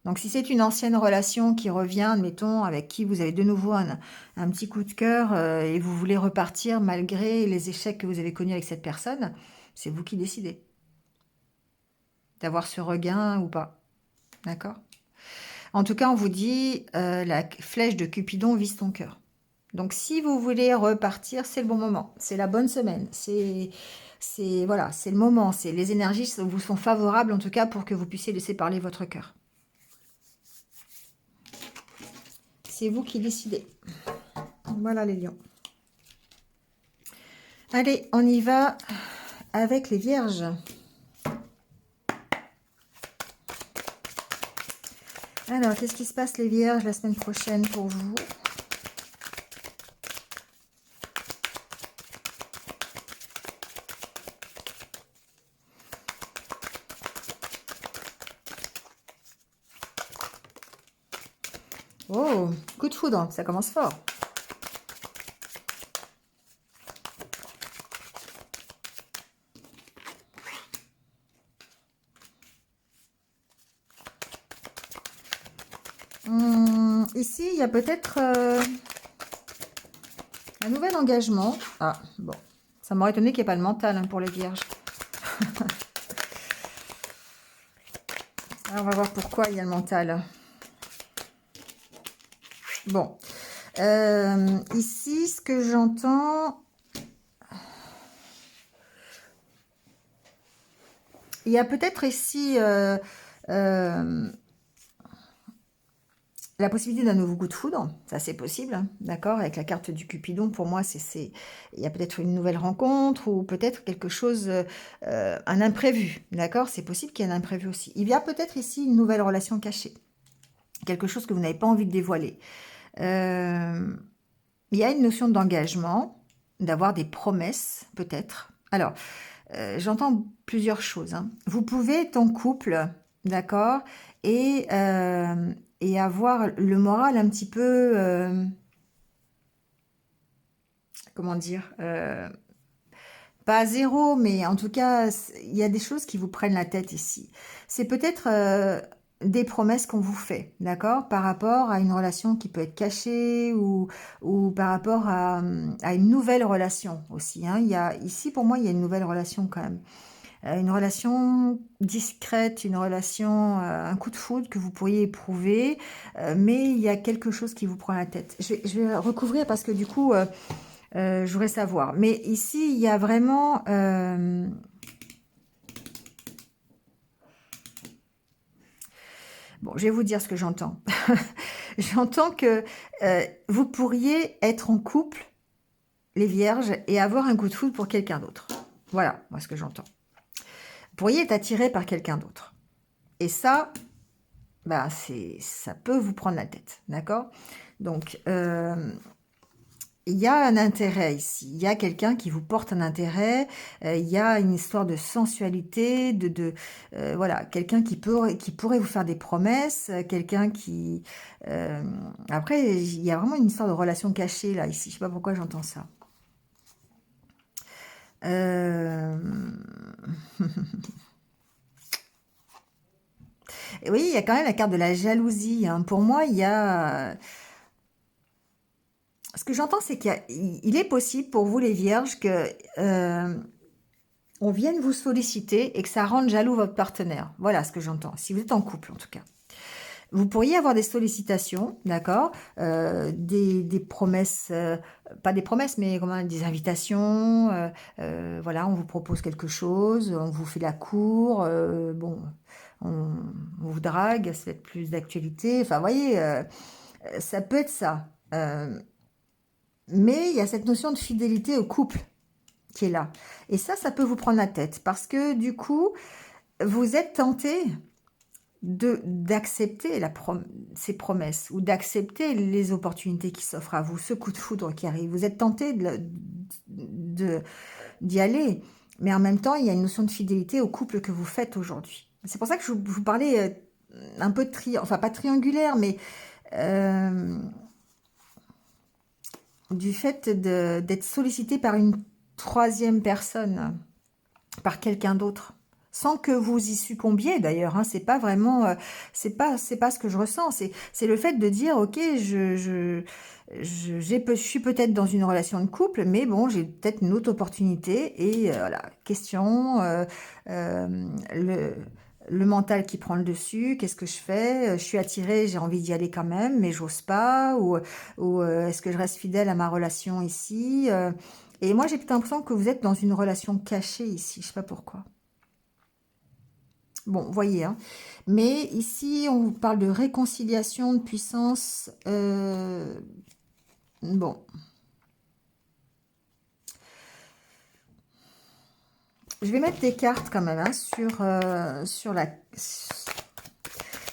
Donc si c'est une ancienne relation qui revient, admettons, avec qui vous avez de nouveau un petit coup de cœur et vous voulez repartir malgré les échecs que vous avez connus avec cette personne, c'est vous qui décidez d'avoir ce regain ou pas. D'accord? En tout cas, on vous dit, la flèche de Cupidon vise ton cœur. Donc, si vous voulez repartir, c'est le bon moment. C'est la bonne semaine. Voilà, c'est le moment. Les énergies vous sont favorables, en tout cas, pour que vous puissiez laisser parler votre cœur. C'est vous qui décidez. Voilà les lions. Allez, on y va avec les vierges. Alors, qu'est-ce qui se passe les vierges la semaine prochaine pour vous? Oh, coup de foudre, ça commence fort. Ici, il y a peut-être un nouvel engagement. Ah, bon. Ça m'aurait étonné qu'il n'y ait pas le mental pour les vierges. Alors, on va voir pourquoi il y a le mental. Bon. Ici, ce que j'entends... Il y a peut-être ici... la possibilité d'un nouveau coup de foudre, ça c'est possible, hein, d'accord? Avec la carte du Cupidon, pour moi, il y a peut-être une nouvelle rencontre ou peut-être quelque chose, un imprévu, d'accord? C'est possible qu'il y ait un imprévu aussi. Il y a peut-être ici une nouvelle relation cachée, quelque chose que vous n'avez pas envie de dévoiler. Il y a une notion d'engagement, d'avoir des promesses, peut-être. Alors, j'entends plusieurs choses, hein. Vous pouvez être en couple, d'accord? Et avoir le moral un petit peu, comment dire, pas à zéro, mais en tout cas, il y a des choses qui vous prennent la tête ici. C'est peut-être des promesses qu'on vous fait, d'accord, par rapport à une relation qui peut être cachée ou par rapport à une nouvelle relation aussi, hein. Ici, pour moi, il y a une nouvelle relation quand même. Une relation discrète, une relation, un coup de foudre que vous pourriez éprouver, mais il y a quelque chose qui vous prend la tête. Je vais recouvrir parce que du coup, je voudrais savoir. Mais ici, il y a vraiment... Bon, je vais vous dire ce que j'entends. J'entends que vous pourriez être en couple, les vierges, et avoir un coup de foudre pour quelqu'un d'autre. Voilà, moi, ce que j'entends. Vous pourriez être attiré par quelqu'un d'autre. Et ça, bah, ça peut vous prendre la tête, d'accord? Donc, il y a un intérêt ici. Il y a quelqu'un qui vous porte un intérêt. Il y a une histoire de sensualité, voilà, quelqu'un qui pourrait vous faire des promesses, quelqu'un qui... après, il y a vraiment une histoire de relation cachée, là, ici. Je sais pas pourquoi j'entends ça. Et oui, il y a quand même la carte de la jalousie, hein. Pour moi, il y a... Ce que j'entends, c'est qu'il est possible pour vous, les vierges, que on vienne vous solliciter et que ça rende jaloux votre partenaire. Voilà ce que j'entends, si vous êtes en couple en tout cas. Vous pourriez avoir des sollicitations, d'accord, des promesses, pas des promesses, mais comment, des invitations, voilà, on vous propose quelque chose, on vous fait la cour, bon, on vous drague, ça va être plus d'actualité, enfin, vous voyez, ça peut être ça. Mais il y a cette notion de fidélité au couple qui est là. Et ça peut vous prendre la tête parce que du coup, vous êtes tenté d'accepter ces promesses ou d'accepter les opportunités qui s'offrent à vous, ce coup de foudre qui arrive. Vous êtes tenté d'y aller, mais en même temps, il y a une notion de fidélité au couple que vous faites aujourd'hui. C'est pour ça que je vous parlais un peu de enfin pas triangulaire, mais euh, du fait d'être sollicité par une troisième personne, par quelqu'un d'autre, sans que vous y succombiez d'ailleurs, hein, c'est pas vraiment, c'est pas ce que je ressens, c'est le fait de dire, ok, je suis peut-être dans une relation de couple, mais bon, j'ai peut-être une autre opportunité, et voilà, question, le mental qui prend le dessus, qu'est-ce que je fais? Je suis attirée, j'ai envie d'y aller quand même, mais j'ose pas, ou est-ce que je reste fidèle à ma relation ici? Et moi, j'ai plutôt l'impression que vous êtes dans une relation cachée ici, je sais pas pourquoi. Bon, voyez, hein. Mais ici, on vous parle de réconciliation, de puissance. Bon, je vais mettre des cartes quand même, hein, sur la...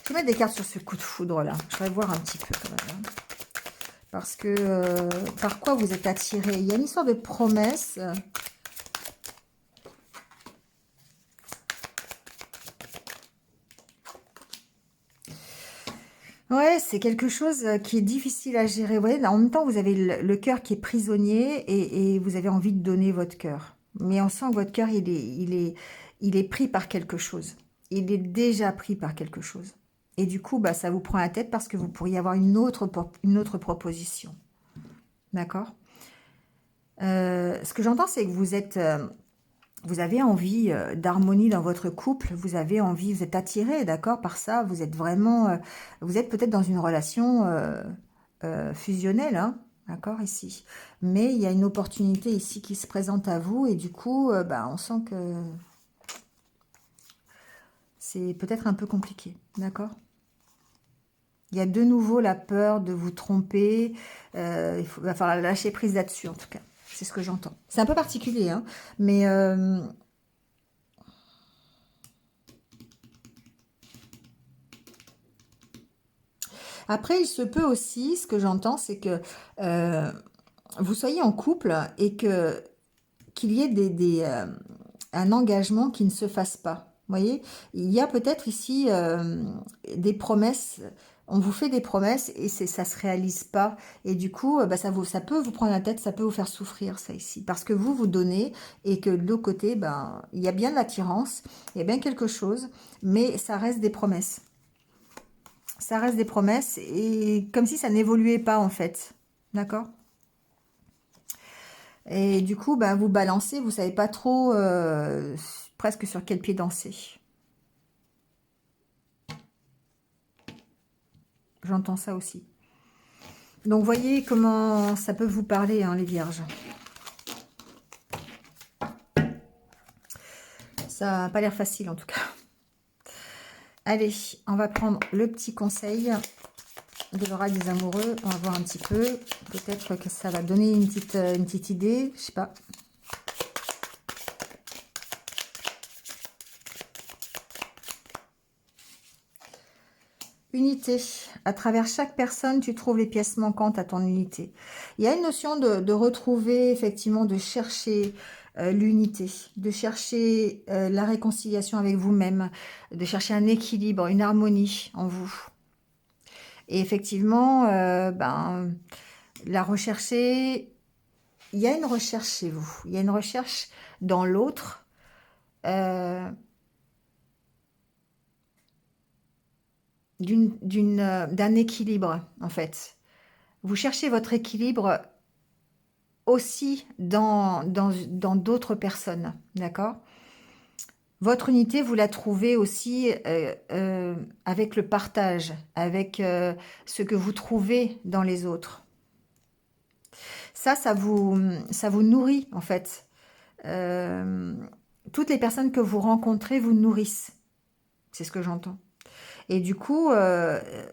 Je vais mettre des cartes sur ce coup de foudre là. Je vais voir un petit peu quand même, hein. Parce que par quoi vous êtes attiré? Il y a une histoire de promesse. Ouais, c'est quelque chose qui est difficile à gérer. Vous voyez, là, en même temps, vous avez le cœur qui est prisonnier, et vous avez envie de donner votre cœur. Mais on sent que votre cœur, il est pris par quelque chose. Il est déjà pris par quelque chose. Et du coup, bah, ça vous prend la tête parce que vous pourriez avoir une autre proposition. D'accord? Ce que j'entends, c'est que vous avez envie d'harmonie dans votre couple, vous avez envie, vous êtes attiré, d'accord, par ça, vous êtes vraiment, vous êtes peut-être dans une relation fusionnelle, hein, d'accord, ici. Mais il y a une opportunité ici qui se présente à vous, et du coup, bah, on sent que c'est peut-être un peu compliqué, d'accord. Il y a de nouveau la peur de vous tromper, il va falloir lâcher prise là-dessus, en tout cas. C'est ce que j'entends. C'est un peu particulier, hein, mais... après, il se peut aussi, ce que j'entends, c'est que euh, vous soyez en couple et que qu'il y ait un engagement qui ne se fasse pas. Vous voyez, il y a peut-être ici des promesses. On vous fait des promesses et ça se réalise pas. Et du coup, bah, ça peut vous prendre la tête, ça peut vous faire souffrir, ça ici. Parce que vous donnez, et que de l'autre côté, ben, il y a bien de l'attirance, il y a bien quelque chose, mais ça reste des promesses. Ça reste des promesses, et comme si ça n'évoluait pas en fait. D'accord? Et du coup, bah, vous balancez, vous savez pas trop presque sur quel pied danser. J'entends ça aussi. Donc voyez comment ça peut vous parler, hein, les vierges. Ça n'a pas l'air facile en tout cas. Allez, on va prendre le petit conseil de l'oracle des amoureux. On va voir un petit peu. Peut-être que ça va donner une petite idée. Je sais pas. Unité. À travers chaque personne, tu trouves les pièces manquantes à ton unité. Il y a une notion de retrouver, effectivement, de chercher l'unité, de chercher la réconciliation avec vous-même, de chercher un équilibre, une harmonie en vous. Et effectivement, ben, la rechercher, il y a une recherche chez vous. Il y a une recherche dans l'autre. Euh, d'un équilibre, en fait. Vous cherchez votre équilibre aussi dans d'autres personnes, d'accord? Votre unité, vous la trouvez aussi avec le partage, avec ce que vous trouvez dans les autres. Ça vous nourrit, en fait. Euh, toutes les personnes que vous rencontrez vous nourrissent. C'est ce que j'entends. Et du coup,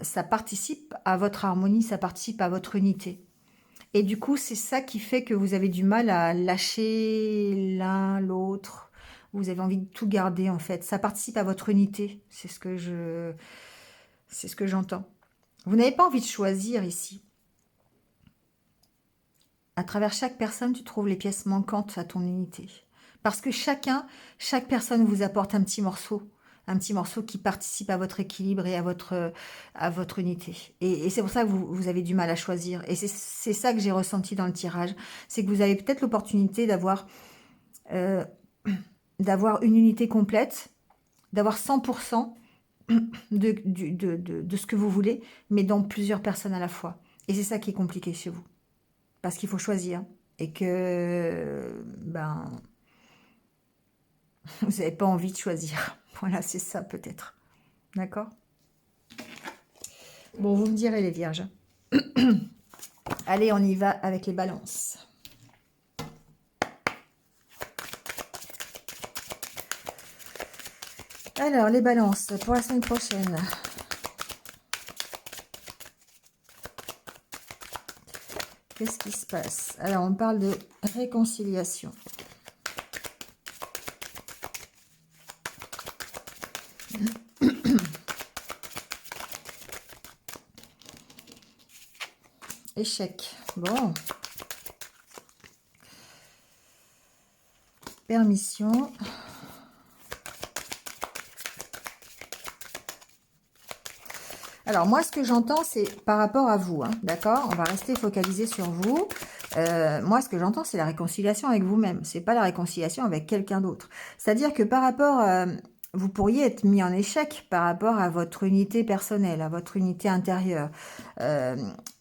ça participe à votre harmonie, ça participe à votre unité. Et du coup, c'est ça qui fait que vous avez du mal à lâcher l'un l'autre. Vous avez envie de tout garder, en fait. Ça participe à votre unité. C'est ce que j'entends. Vous n'avez pas envie de choisir ici. À travers chaque personne, tu trouves les pièces manquantes à ton unité. Parce que chaque personne vous apporte un petit morceau qui participe à votre équilibre et à votre unité. Et c'est pour ça que vous avez du mal à choisir. Et c'est ça que j'ai ressenti dans le tirage. C'est que vous avez peut-être l'opportunité d'avoir une unité complète, d'avoir 100% de ce que vous voulez, mais dans plusieurs personnes à la fois. Et c'est ça qui est compliqué chez vous. Parce qu'il faut choisir. Et que, vous n'avez pas envie de choisir. Voilà, c'est ça peut-être. D'accord? Bon, vous me direz les vierges. Allez, on y va avec les balances. Alors, les balances pour la semaine prochaine. Qu'est-ce qui se passe? Alors, on parle de réconciliation. Échec. Bon. Permission. Alors, moi, ce que j'entends, c'est par rapport à vous, hein, d'accord? On va rester focalisé sur vous. Moi, ce que j'entends, c'est la réconciliation avec vous-même. C'est pas la réconciliation avec quelqu'un d'autre. C'est-à-dire que par rapport... vous pourriez être mis en échec par rapport à votre unité personnelle, à votre unité intérieure.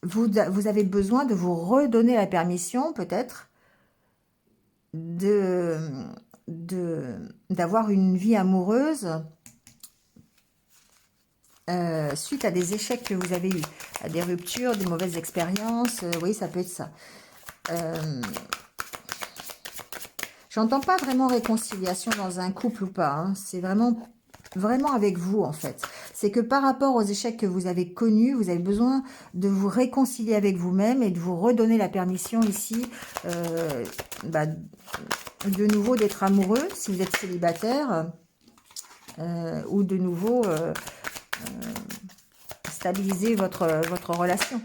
Vous avez besoin de vous redonner la permission, peut-être, d'avoir une vie amoureuse suite à des échecs que vous avez eus, à des ruptures, des mauvaises expériences. Oui, ça peut être ça. J'entends pas vraiment réconciliation dans un couple ou pas. Hein. C'est vraiment avec vous, en fait. C'est que par rapport aux échecs que vous avez connus, vous avez besoin de vous réconcilier avec vous-même et de vous redonner la permission ici, de nouveau d'être amoureux, si vous êtes célibataire, ou de nouveau stabiliser votre relation.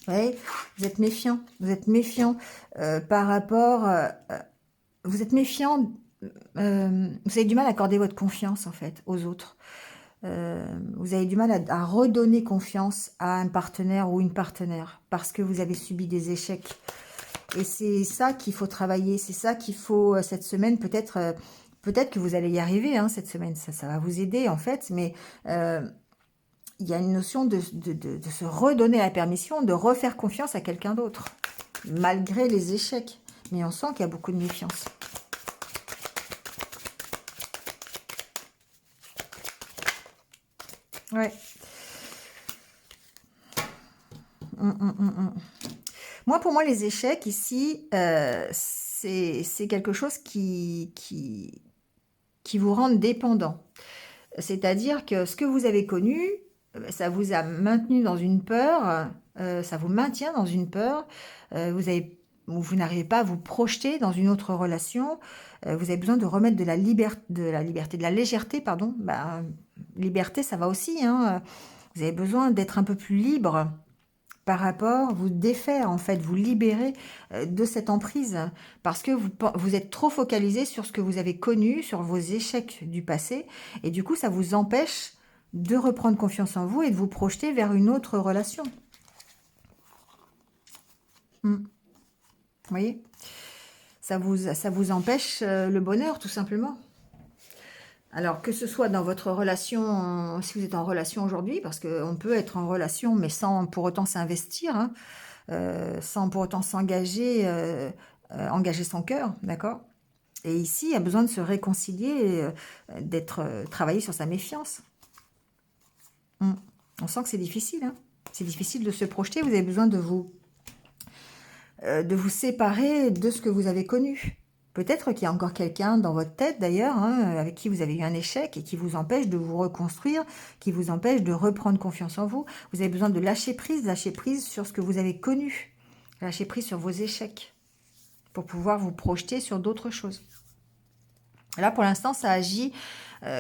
Ouais, vous êtes méfiant. Vous êtes méfiant par rapport... vous êtes méfiant... vous avez du mal à accorder votre confiance, en fait, aux autres. Vous avez du mal à redonner confiance à un partenaire ou une partenaire parce que vous avez subi des échecs. Et c'est ça qu'il faut travailler. C'est ça qu'il faut, cette semaine, peut-être que vous allez y arriver, hein, cette semaine. Ça va vous aider, en fait. Mais il y a une notion de se redonner la permission, de refaire confiance à quelqu'un d'autre, malgré les échecs. Mais on sent qu'il y a beaucoup de méfiance. Ouais. Moi, pour moi, les échecs ici, c'est quelque chose qui vous rend dépendant. C'est-à-dire que ce que vous avez connu, ça vous a maintenu dans une peur, ça vous maintient dans une peur, vous n'arrivez pas à vous projeter dans une autre relation, vous avez besoin de remettre de la légèreté, pardon. Liberté, ça va aussi, hein. Vous avez besoin d'être un peu plus libre par rapport, vous défaire en fait, vous libérer de cette emprise, parce que vous êtes trop focalisé sur ce que vous avez connu, sur vos échecs du passé, et du coup ça vous empêche de reprendre confiance en vous et de vous projeter vers une autre relation. Vous voyez, ça vous empêche le bonheur, tout simplement. Alors, que ce soit dans votre relation, si vous êtes en relation aujourd'hui, parce qu'on peut être en relation, mais sans pour autant s'investir, hein, sans pour autant s'engager, engager son cœur, d'accord? Et ici, il y a besoin de se réconcilier, travailler sur sa méfiance. On sent que c'est difficile, hein. C'est difficile de se projeter, vous avez besoin de vous séparer de ce que vous avez connu. Peut-être qu'il y a encore quelqu'un dans votre tête, d'ailleurs, hein, avec qui vous avez eu un échec et qui vous empêche de vous reconstruire, qui vous empêche de reprendre confiance en vous. Vous avez besoin de lâcher prise sur ce que vous avez connu, lâcher prise sur vos échecs, pour pouvoir vous projeter sur d'autres choses. Là, pour l'instant, ça agit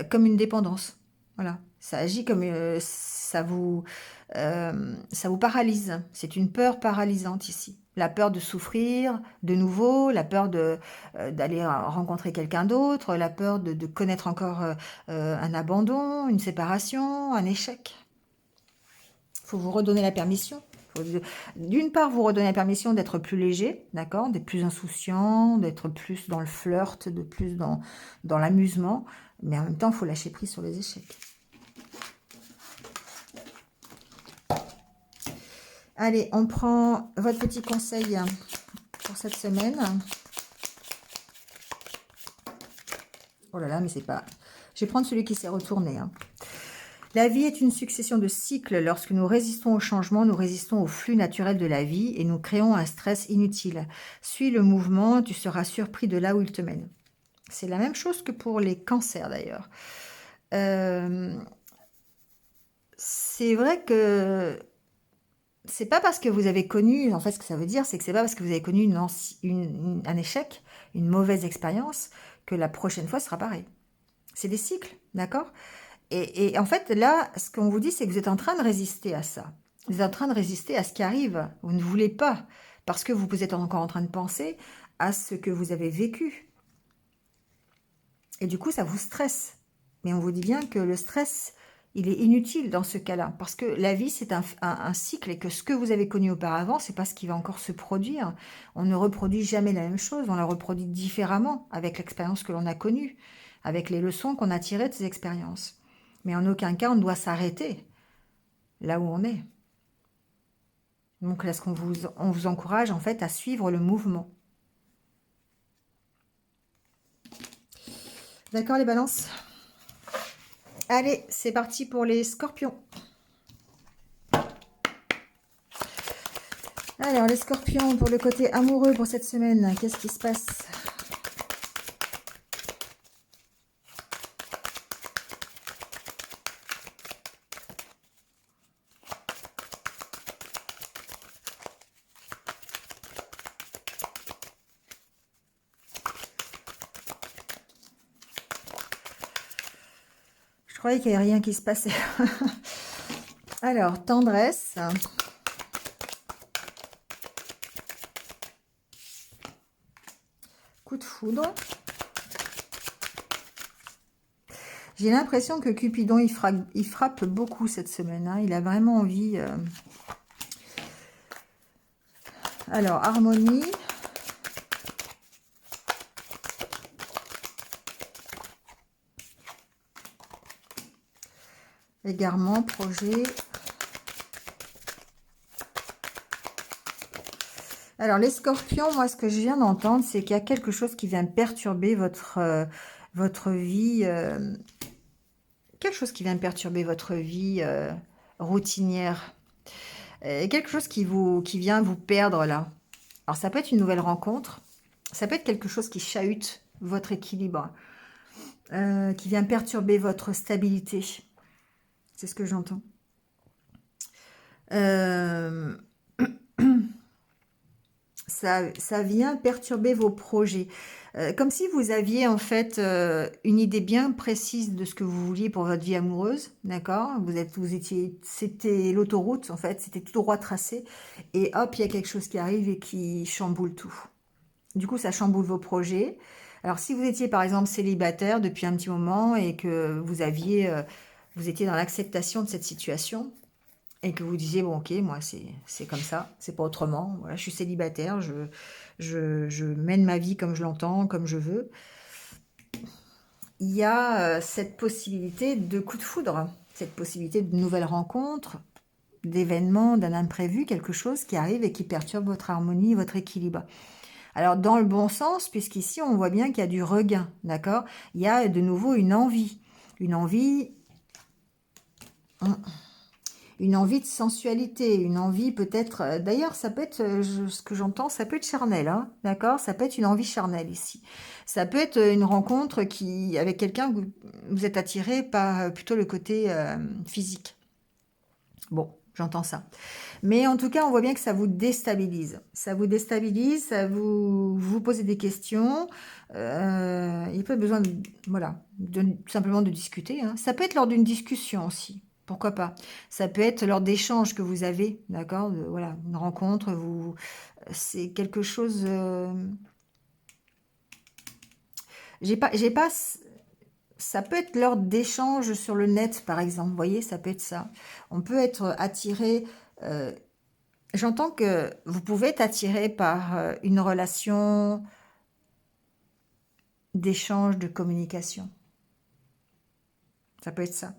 comme une dépendance. Voilà, ça agit comme ça vous paralyse. C'est une peur paralysante ici. La peur de souffrir de nouveau, la peur d'aller rencontrer quelqu'un d'autre, la peur de connaître encore un abandon, une séparation, un échec. Il faut vous redonner la permission. D'une part, vous redonner la permission d'être plus léger, d'accord, d'être plus insouciant, d'être plus dans le flirt, de plus dans l'amusement, mais en même temps, il faut lâcher prise sur les échecs. Allez, on prend votre petit conseil pour cette semaine. Oh là là, mais c'est pas... Je vais prendre celui qui s'est retourné. Hein. La vie est une succession de cycles. Lorsque nous résistons au changement, nous résistons au flux naturel de la vie et nous créons un stress inutile. Suis le mouvement, tu seras surpris de là où il te mène. C'est la même chose que pour les cancers d'ailleurs. C'est vrai que c'est pas parce que vous avez connu, en fait ce que ça veut dire, c'est que c'est pas parce que vous avez connu un échec, une mauvaise expérience, que la prochaine fois sera pareil. C'est des cycles, d'accord ? Et en fait, là, ce qu'on vous dit, c'est que vous êtes en train de résister à ça. Vous êtes en train de résister à ce qui arrive. Vous ne voulez pas, parce que vous êtes encore en train de penser à ce que vous avez vécu. Et du coup, ça vous stresse. Mais on vous dit bien que le stress, il est inutile dans ce cas-là. Parce que la vie, c'est un cycle et que ce que vous avez connu auparavant, c'est pas ce qui va encore se produire. On ne reproduit jamais la même chose. On la reproduit différemment avec l'expérience que l'on a connue, avec les leçons qu'on a tirées de ces expériences. Mais en aucun cas, on doit s'arrêter là où on est. Donc là, on vous encourage en fait à suivre le mouvement. D'accord les balances? Allez, c'est parti pour les scorpions. Alors les scorpions, pour le côté amoureux pour cette semaine, qu'est-ce qui se passe? Je croyais qu'il n'y avait rien qui se passait. Alors, tendresse. Coup de foudre. J'ai l'impression que Cupidon, il frappe beaucoup cette semaine. Hein. Il a vraiment envie... Alors, harmonie. Égarement, projet. Alors, les scorpions, moi, ce que je viens d'entendre, c'est qu'il y a quelque chose qui vient perturber votre vie. Quelque chose qui vient perturber votre vie routinière. Quelque chose qui vient vous perdre, là. Alors, ça peut être une nouvelle rencontre. Ça peut être quelque chose qui chahute votre équilibre. Qui vient perturber votre stabilité. C'est ce que j'entends. Ça vient perturber vos projets. Comme si vous aviez en fait une idée bien précise de ce que vous vouliez pour votre vie amoureuse, d'accord? C'était l'autoroute en fait, c'était tout droit tracé. Et hop, il y a quelque chose qui arrive et qui chamboule tout. Du coup, ça chamboule vos projets. Alors, si vous étiez par exemple célibataire depuis un petit moment et que vous étiez dans l'acceptation de cette situation, et que vous disiez, bon, ok, moi, c'est comme ça, c'est pas autrement. Voilà, je suis célibataire, je mène ma vie comme je l'entends, comme je veux. Il y a cette possibilité de coup de foudre, cette possibilité de nouvelles rencontres, d'événements, d'un imprévu, quelque chose qui arrive et qui perturbe votre harmonie, votre équilibre. Alors, dans le bon sens, puisqu'ici, on voit bien qu'il y a du regain, d'accord? Il y a de nouveau une envie. Une envie de sensualité, une envie peut-être... D'ailleurs, ça peut être, ce que j'entends, ça peut être charnel, hein, d'accord? Ça peut être une envie charnelle ici. Ça peut être une rencontre avec quelqu'un que vous êtes attiré par plutôt le côté physique. Bon, j'entends ça. Mais en tout cas, on voit bien que ça vous déstabilise. Ça vous déstabilise, vous posez des questions. Il n'y a pas besoin de, voilà, simplement de discuter, hein. Ça peut être lors d'une discussion aussi. Pourquoi pas? Ça peut être lors d'échanges que vous avez, d'accord? Voilà, une rencontre, c'est quelque chose. J'ai pas. Ça peut être lors d'échanges sur le net, par exemple. Vous voyez, ça peut être ça. On peut être attiré. euh, J'entends que vous pouvez être attiré par une relation d'échange, de communication. Ça peut être ça.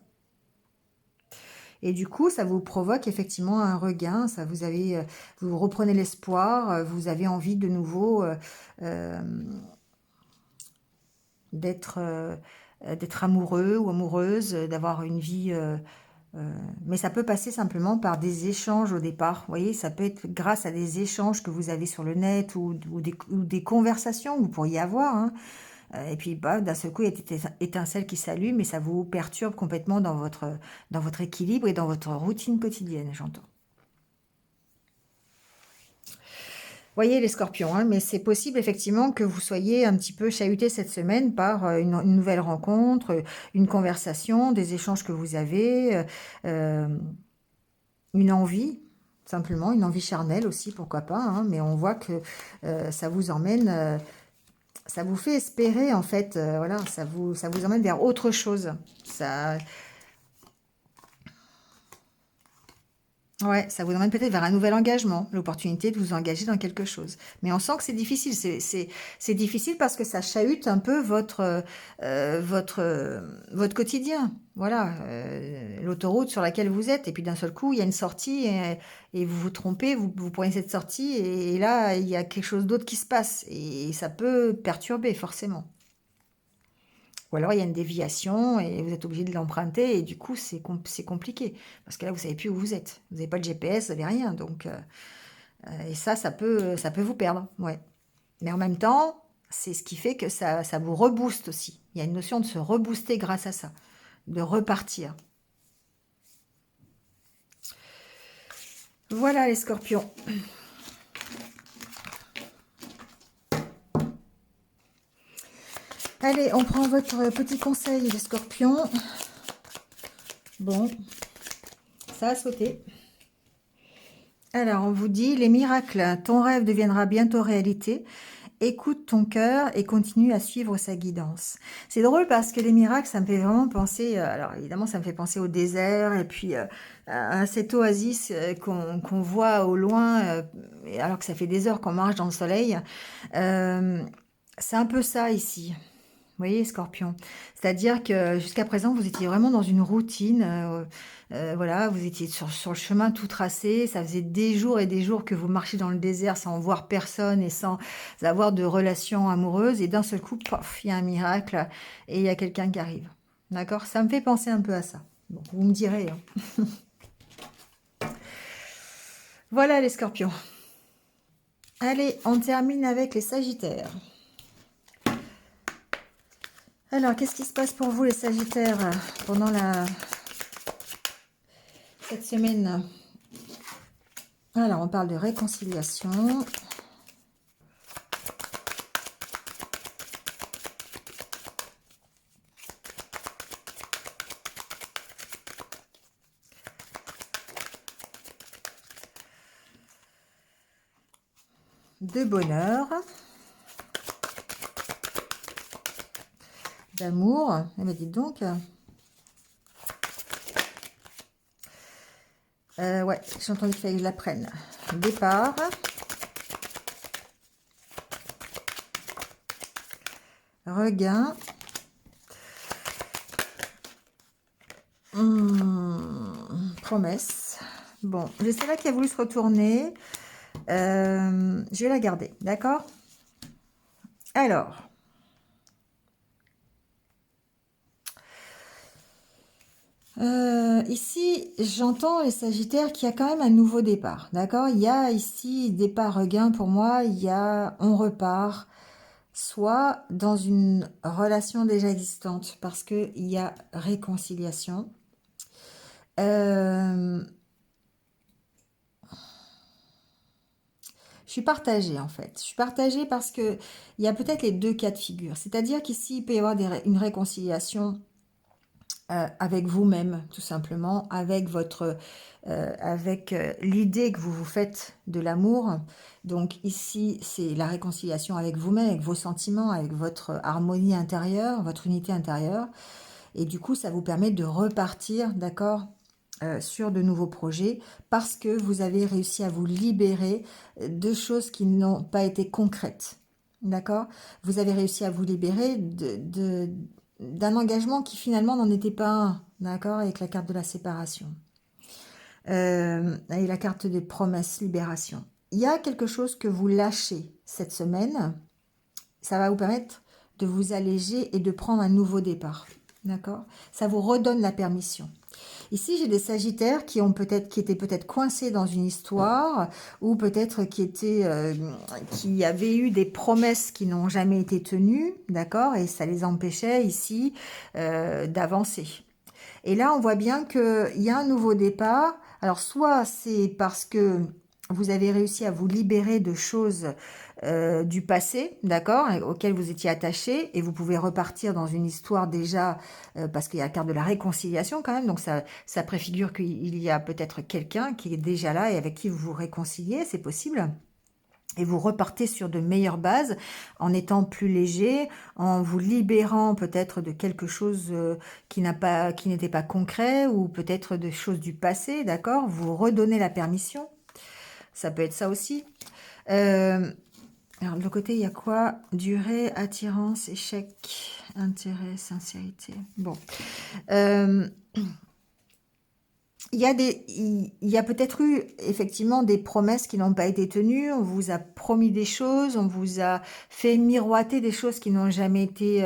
Et du coup, ça vous provoque effectivement un regain. Vous reprenez l'espoir. Vous avez envie de nouveau euh, d'être d'être amoureux ou amoureuse, d'avoir une vie. Mais ça peut passer simplement par des échanges au départ. Vous voyez, ça peut être grâce à des échanges que vous avez sur le net ou des conversations que vous pourriez avoir, hein. Et puis, bah, d'un seul coup, il y a cette étincelle qui s'allume et ça vous perturbe complètement dans votre équilibre et dans votre routine quotidienne, j'entends. Voyez les scorpions, hein, mais c'est possible effectivement que vous soyez un petit peu chahuté cette semaine par une nouvelle rencontre, une conversation, des échanges que vous avez, euh, une envie, simplement, une envie charnelle aussi, pourquoi pas, hein, mais on voit que ça vous emmène, ça vous fait espérer en fait, voilà, ça vous emmène vers autre chose. Ça, ouais, ça vous emmène peut-être vers un nouvel engagement, l'opportunité de vous engager dans quelque chose. Mais on sent que c'est difficile. C'est difficile parce que ça chahute un peu votre quotidien. Voilà, l'autoroute sur laquelle vous êtes. Et puis d'un seul coup, il y a une sortie et vous vous trompez, vous prenez cette sortie et là, il y a quelque chose d'autre qui se passe. Et ça peut perturber forcément. Ou alors il y a une déviation et vous êtes obligé de l'emprunter et du coup c'est compliqué. Parce que là vous savez plus où vous êtes. Vous n'avez pas de GPS, vous n'avez rien. Donc, et ça peut vous perdre. Ouais. Mais en même temps, c'est ce qui fait que ça vous rebooste aussi. Il y a une notion de se rebooster grâce à ça. De repartir. Voilà les scorpions. Allez, on prend votre petit conseil les scorpions. Bon, ça a sauté. Alors, on vous dit, les miracles, ton rêve deviendra bientôt réalité. Écoute ton cœur et continue à suivre sa guidance. C'est drôle parce que les miracles, ça me fait vraiment penser, alors évidemment, ça me fait penser au désert et puis à cette oasis qu'on voit au loin, alors que ça fait des heures qu'on marche dans le soleil. Euh, c'est un peu ça ici. Vous voyez, Scorpion. C'est-à-dire que jusqu'à présent, vous étiez vraiment dans une routine. Voilà, vous étiez sur le chemin tout tracé. Ça faisait des jours et des jours que vous marchiez dans le désert sans voir personne et sans avoir de relations amoureuses. Et d'un seul coup, pof, il y a un miracle et il y a quelqu'un qui arrive. D'accord? Ça me fait penser un peu à ça. Bon, vous me direz, hein. Voilà les Scorpions. Allez, on termine avec les Sagittaires. Alors, qu'est-ce qui se passe pour vous les Sagittaires pendant cette semaine? Alors, on parle de réconciliation. De bonheur. D'amour. Eh bien, dites donc. Ouais, j'ai entendu qu'il fallait que je la prenne. Départ. Regain. Promesse. Bon, je sais là qui a voulu se retourner. Je vais la garder, d'accord? Alors. Ici, j'entends les Sagittaires qu'il y a quand même un nouveau départ, d'accord? Il y a ici départ regain pour moi, il y a on repart, soit dans une relation déjà existante parce qu'il y a réconciliation. Euh, Je suis partagée en fait. Je suis partagée parce que il y a peut-être les deux cas de figure. C'est-à-dire qu'ici, il peut y avoir une réconciliation avec vous-même, tout simplement, avec avec l'idée que vous vous faites de l'amour. Donc ici, c'est la réconciliation avec vous-même, avec vos sentiments, avec votre harmonie intérieure, votre unité intérieure. Et du coup, ça vous permet de repartir, d'accord, sur de nouveaux projets parce que vous avez réussi à vous libérer de choses qui n'ont pas été concrètes. D'accord? Vous avez réussi à vous libérer d'un engagement qui finalement n'en était pas un. D'accord? Avec la carte de la séparation. Et la carte des promesses, libération. Il y a quelque chose que vous lâchez cette semaine. Ça va vous permettre de vous alléger et de prendre un nouveau départ. D'accord? Ça vous redonne la permission. Ici, j'ai des sagittaires qui étaient peut-être coincés dans une histoire ou peut-être qui avaient eu des promesses qui n'ont jamais été tenues, d'accord, et ça les empêchait ici d'avancer. Et là, on voit bien qu'il y a un nouveau départ. Alors, soit c'est parce que vous avez réussi à vous libérer de choses du passé, d'accord, auxquelles vous étiez attaché, et vous pouvez repartir dans une histoire déjà, parce qu'il y a la carte de la réconciliation quand même, donc ça préfigure qu'il y a peut-être quelqu'un qui est déjà là et avec qui vous vous réconciliez, c'est possible. Et vous repartez sur de meilleures bases en étant plus léger, en vous libérant peut-être de quelque chose qui n'était pas concret ou peut-être de choses du passé, d'accord? Vous redonnez la permission. Ça peut être ça aussi. Alors, de l'autre côté, il y a quoi? Durée, attirance, échec, intérêt, sincérité. Bon. Il y a peut-être eu effectivement des promesses qui n'ont pas été tenues, on vous a promis des choses, on vous a fait miroiter des choses qui n'ont jamais été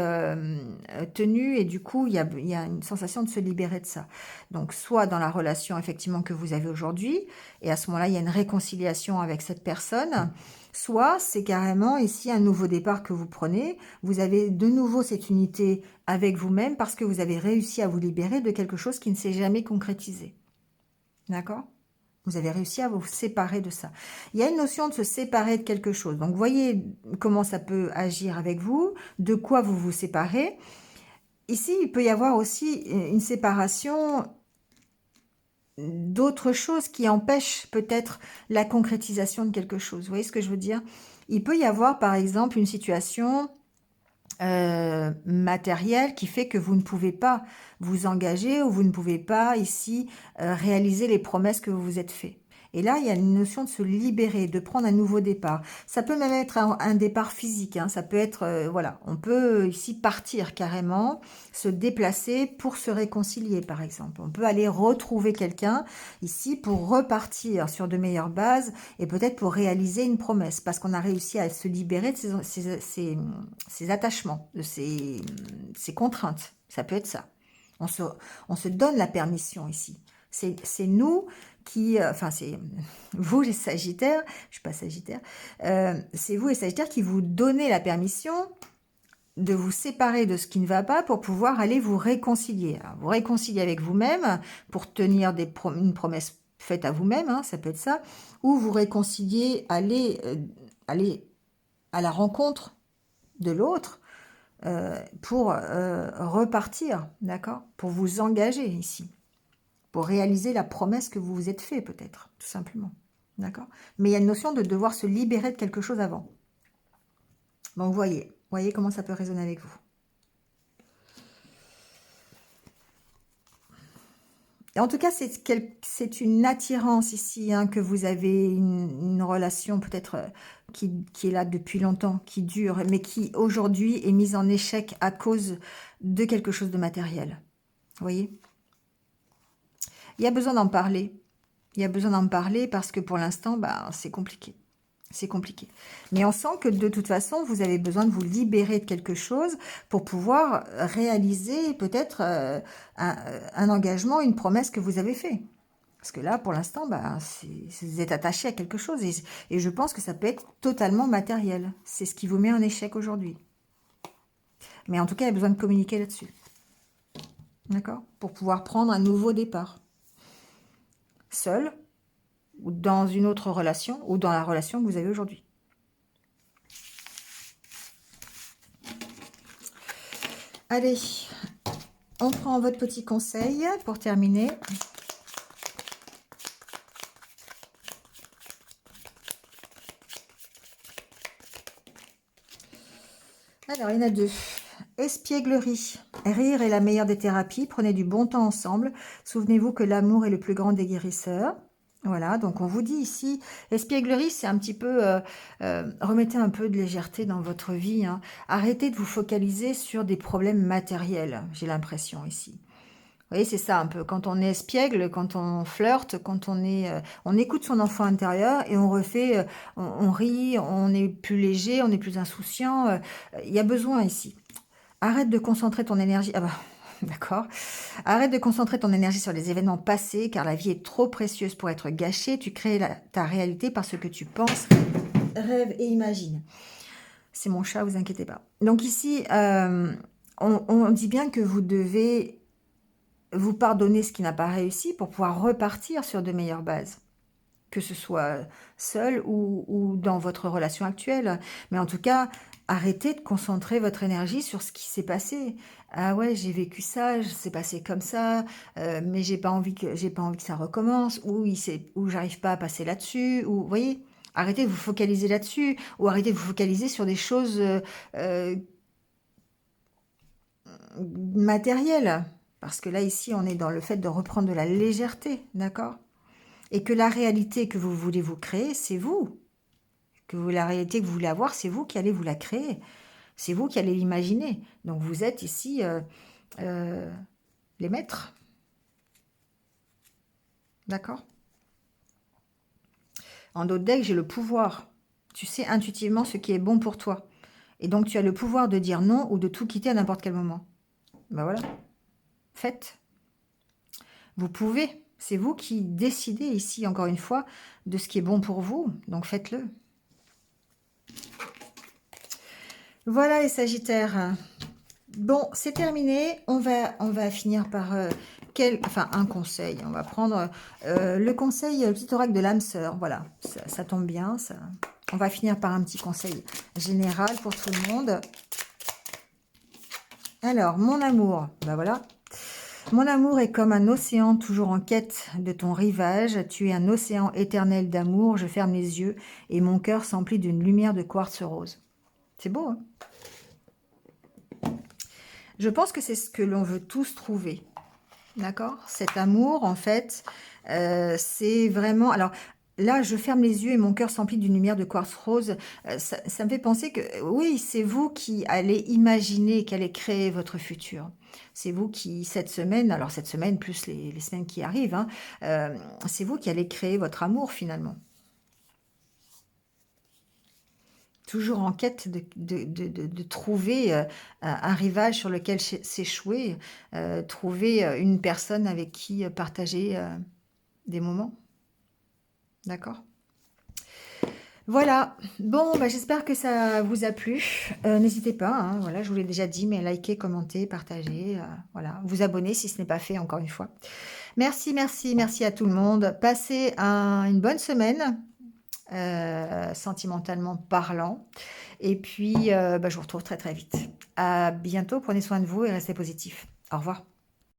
tenues et du coup il y a une sensation de se libérer de ça. Donc soit dans la relation effectivement que vous avez aujourd'hui et à ce moment-là il y a une réconciliation avec cette personne, soit c'est carrément ici un nouveau départ que vous prenez, vous avez de nouveau cette unité avec vous-même parce que vous avez réussi à vous libérer de quelque chose qui ne s'est jamais concrétisé. D'accord? Vous avez réussi à vous séparer de ça. Il y a une notion de se séparer de quelque chose. Donc, voyez comment ça peut agir avec vous, de quoi vous vous séparez. Ici, il peut y avoir aussi une séparation d'autres choses qui empêchent peut-être la concrétisation de quelque chose. Vous voyez ce que je veux dire? Il peut y avoir, par exemple, une situation matériel qui fait que vous ne pouvez pas vous engager ou vous ne pouvez pas ici réaliser les promesses que vous vous êtes fait. Et là, il y a une notion de se libérer, de prendre un nouveau départ. Ça peut même être un départ physique, hein. Ça peut être, voilà, on peut ici partir carrément, se déplacer pour se réconcilier, par exemple. On peut aller retrouver quelqu'un ici pour repartir sur de meilleures bases et peut-être pour réaliser une promesse, parce qu'on a réussi à se libérer de ces attachements, de ces contraintes. Ça peut être ça. On se donne la permission ici. C'est nous qui, enfin c'est vous les Sagittaires, je suis pas Sagittaire, c'est vous les Sagittaires qui vous donnez la permission de vous séparer de ce qui ne va pas pour pouvoir aller vous réconcilier. Alors, vous réconcilier avec vous-même pour tenir une promesse faite à vous-même, hein, ça peut être ça, ou vous réconcilier, aller à la rencontre de l'autre pour repartir, d'accord? Pour vous engager ici, pour réaliser la promesse que vous vous êtes fait peut-être, tout simplement, d'accord? Mais il y a une notion de devoir se libérer de quelque chose avant. Donc voyez comment ça peut résonner avec vous. Et en tout cas, c'est une attirance ici, hein, que vous avez une relation peut-être qui est là depuis longtemps, qui dure, mais qui aujourd'hui est mise en échec à cause de quelque chose de matériel. Vous voyez? Il y a besoin d'en parler. Il y a besoin d'en parler parce que pour l'instant, bah, c'est compliqué. C'est compliqué. Mais on sent que de toute façon, vous avez besoin de vous libérer de quelque chose pour pouvoir réaliser peut-être un engagement, une promesse que vous avez fait. Parce que là, pour l'instant, bah, vous êtes attaché à quelque chose. Et je pense que ça peut être totalement matériel. C'est ce qui vous met en échec aujourd'hui. Mais en tout cas, il y a besoin de communiquer là-dessus. D'accord? Pour pouvoir prendre un nouveau départ. Seul, ou dans une autre relation, ou dans la relation que vous avez aujourd'hui. Allez, on prend votre petit conseil pour terminer. Alors, il y en a deux. Espièglerie. Rire est la meilleure des thérapies. Prenez du bon temps ensemble. Souvenez-vous que l'amour est le plus grand des guérisseurs. Voilà, donc on vous dit ici, espièglerie, c'est un petit peu, remettez un peu de légèreté dans votre vie. Hein. Arrêtez de vous focaliser sur des problèmes matériels, j'ai l'impression ici. Vous voyez, c'est ça un peu. Quand on est espiègle, quand on flirte, quand on écoute son enfant intérieur et on refait, on rit, on est plus léger, on est plus insouciant. Il y a besoin ici. Arrête de concentrer ton énergie. Ah bah, d'accord. Arrête de concentrer ton énergie sur les événements passés, car la vie est trop précieuse pour être gâchée. Tu crées ta réalité par ce que tu penses, rêves et imagines. C'est mon chat, vous inquiétez pas. Donc ici, on dit bien que vous devez vous pardonner ce qui n'a pas réussi pour pouvoir repartir sur de meilleures bases. Que ce soit seul ou dans votre relation actuelle. Mais en tout cas, arrêtez de concentrer votre énergie sur ce qui s'est passé. Ah ouais, j'ai vécu ça, c'est passé comme ça, mais j'ai pas envie que ça recommence, ou j'arrive pas à passer là-dessus, ou vous voyez, arrêtez de vous focaliser là-dessus, ou arrêtez de vous focaliser sur des choses matérielles. Parce que là, ici, on est dans le fait de reprendre de la légèreté, d'accord? Et que la réalité que vous voulez vous créer, c'est vous. La réalité que vous voulez avoir, c'est vous qui allez vous la créer. C'est vous qui allez l'imaginer. Donc vous êtes ici les maîtres. D'accord? En d'autres decks, j'ai le pouvoir. Tu sais intuitivement ce qui est bon pour toi. Et donc tu as le pouvoir de dire non ou de tout quitter à n'importe quel moment. Ben voilà. Faites. Vous pouvez. C'est vous qui décidez ici, encore une fois, de ce qui est bon pour vous. Donc faites-le. Voilà les Sagittaires. Bon, c'est terminé. On va finir par un conseil. On va prendre le conseil, le petit oracle de l'âme sœur. Voilà, ça tombe bien. On va finir par un petit conseil général pour tout le monde. Alors, mon amour, ben voilà. Mon amour est comme un océan toujours en quête de ton rivage. Tu es un océan éternel d'amour. Je ferme les yeux et mon cœur s'emplit d'une lumière de quartz rose. C'est beau, hein? Je pense que c'est ce que l'on veut tous trouver. D'accord? Cet amour, en fait, c'est vraiment... Alors, là, je ferme les yeux et mon cœur s'emplit d'une lumière de quartz rose. Ça me fait penser que, oui, c'est vous qui allez imaginer, qui allez créer votre futur. C'est vous qui, cette semaine, alors cette semaine plus les semaines qui arrivent, hein, c'est vous qui allez créer votre amour, finalement. Toujours en quête de trouver un rivage sur lequel s'échouer, trouver une personne avec qui partager des moments. D'accord? Voilà. Bon, bah, j'espère que ça vous a plu. N'hésitez pas, hein, voilà, je vous l'ai déjà dit, mais likez, commentez, partagez, voilà, vous abonner si ce n'est pas fait, encore une fois. Merci, merci, merci à tout le monde. Passez une bonne semaine. Sentimentalement parlant. Et puis, je vous retrouve très très vite. À bientôt, prenez soin de vous et restez positifs. Au revoir.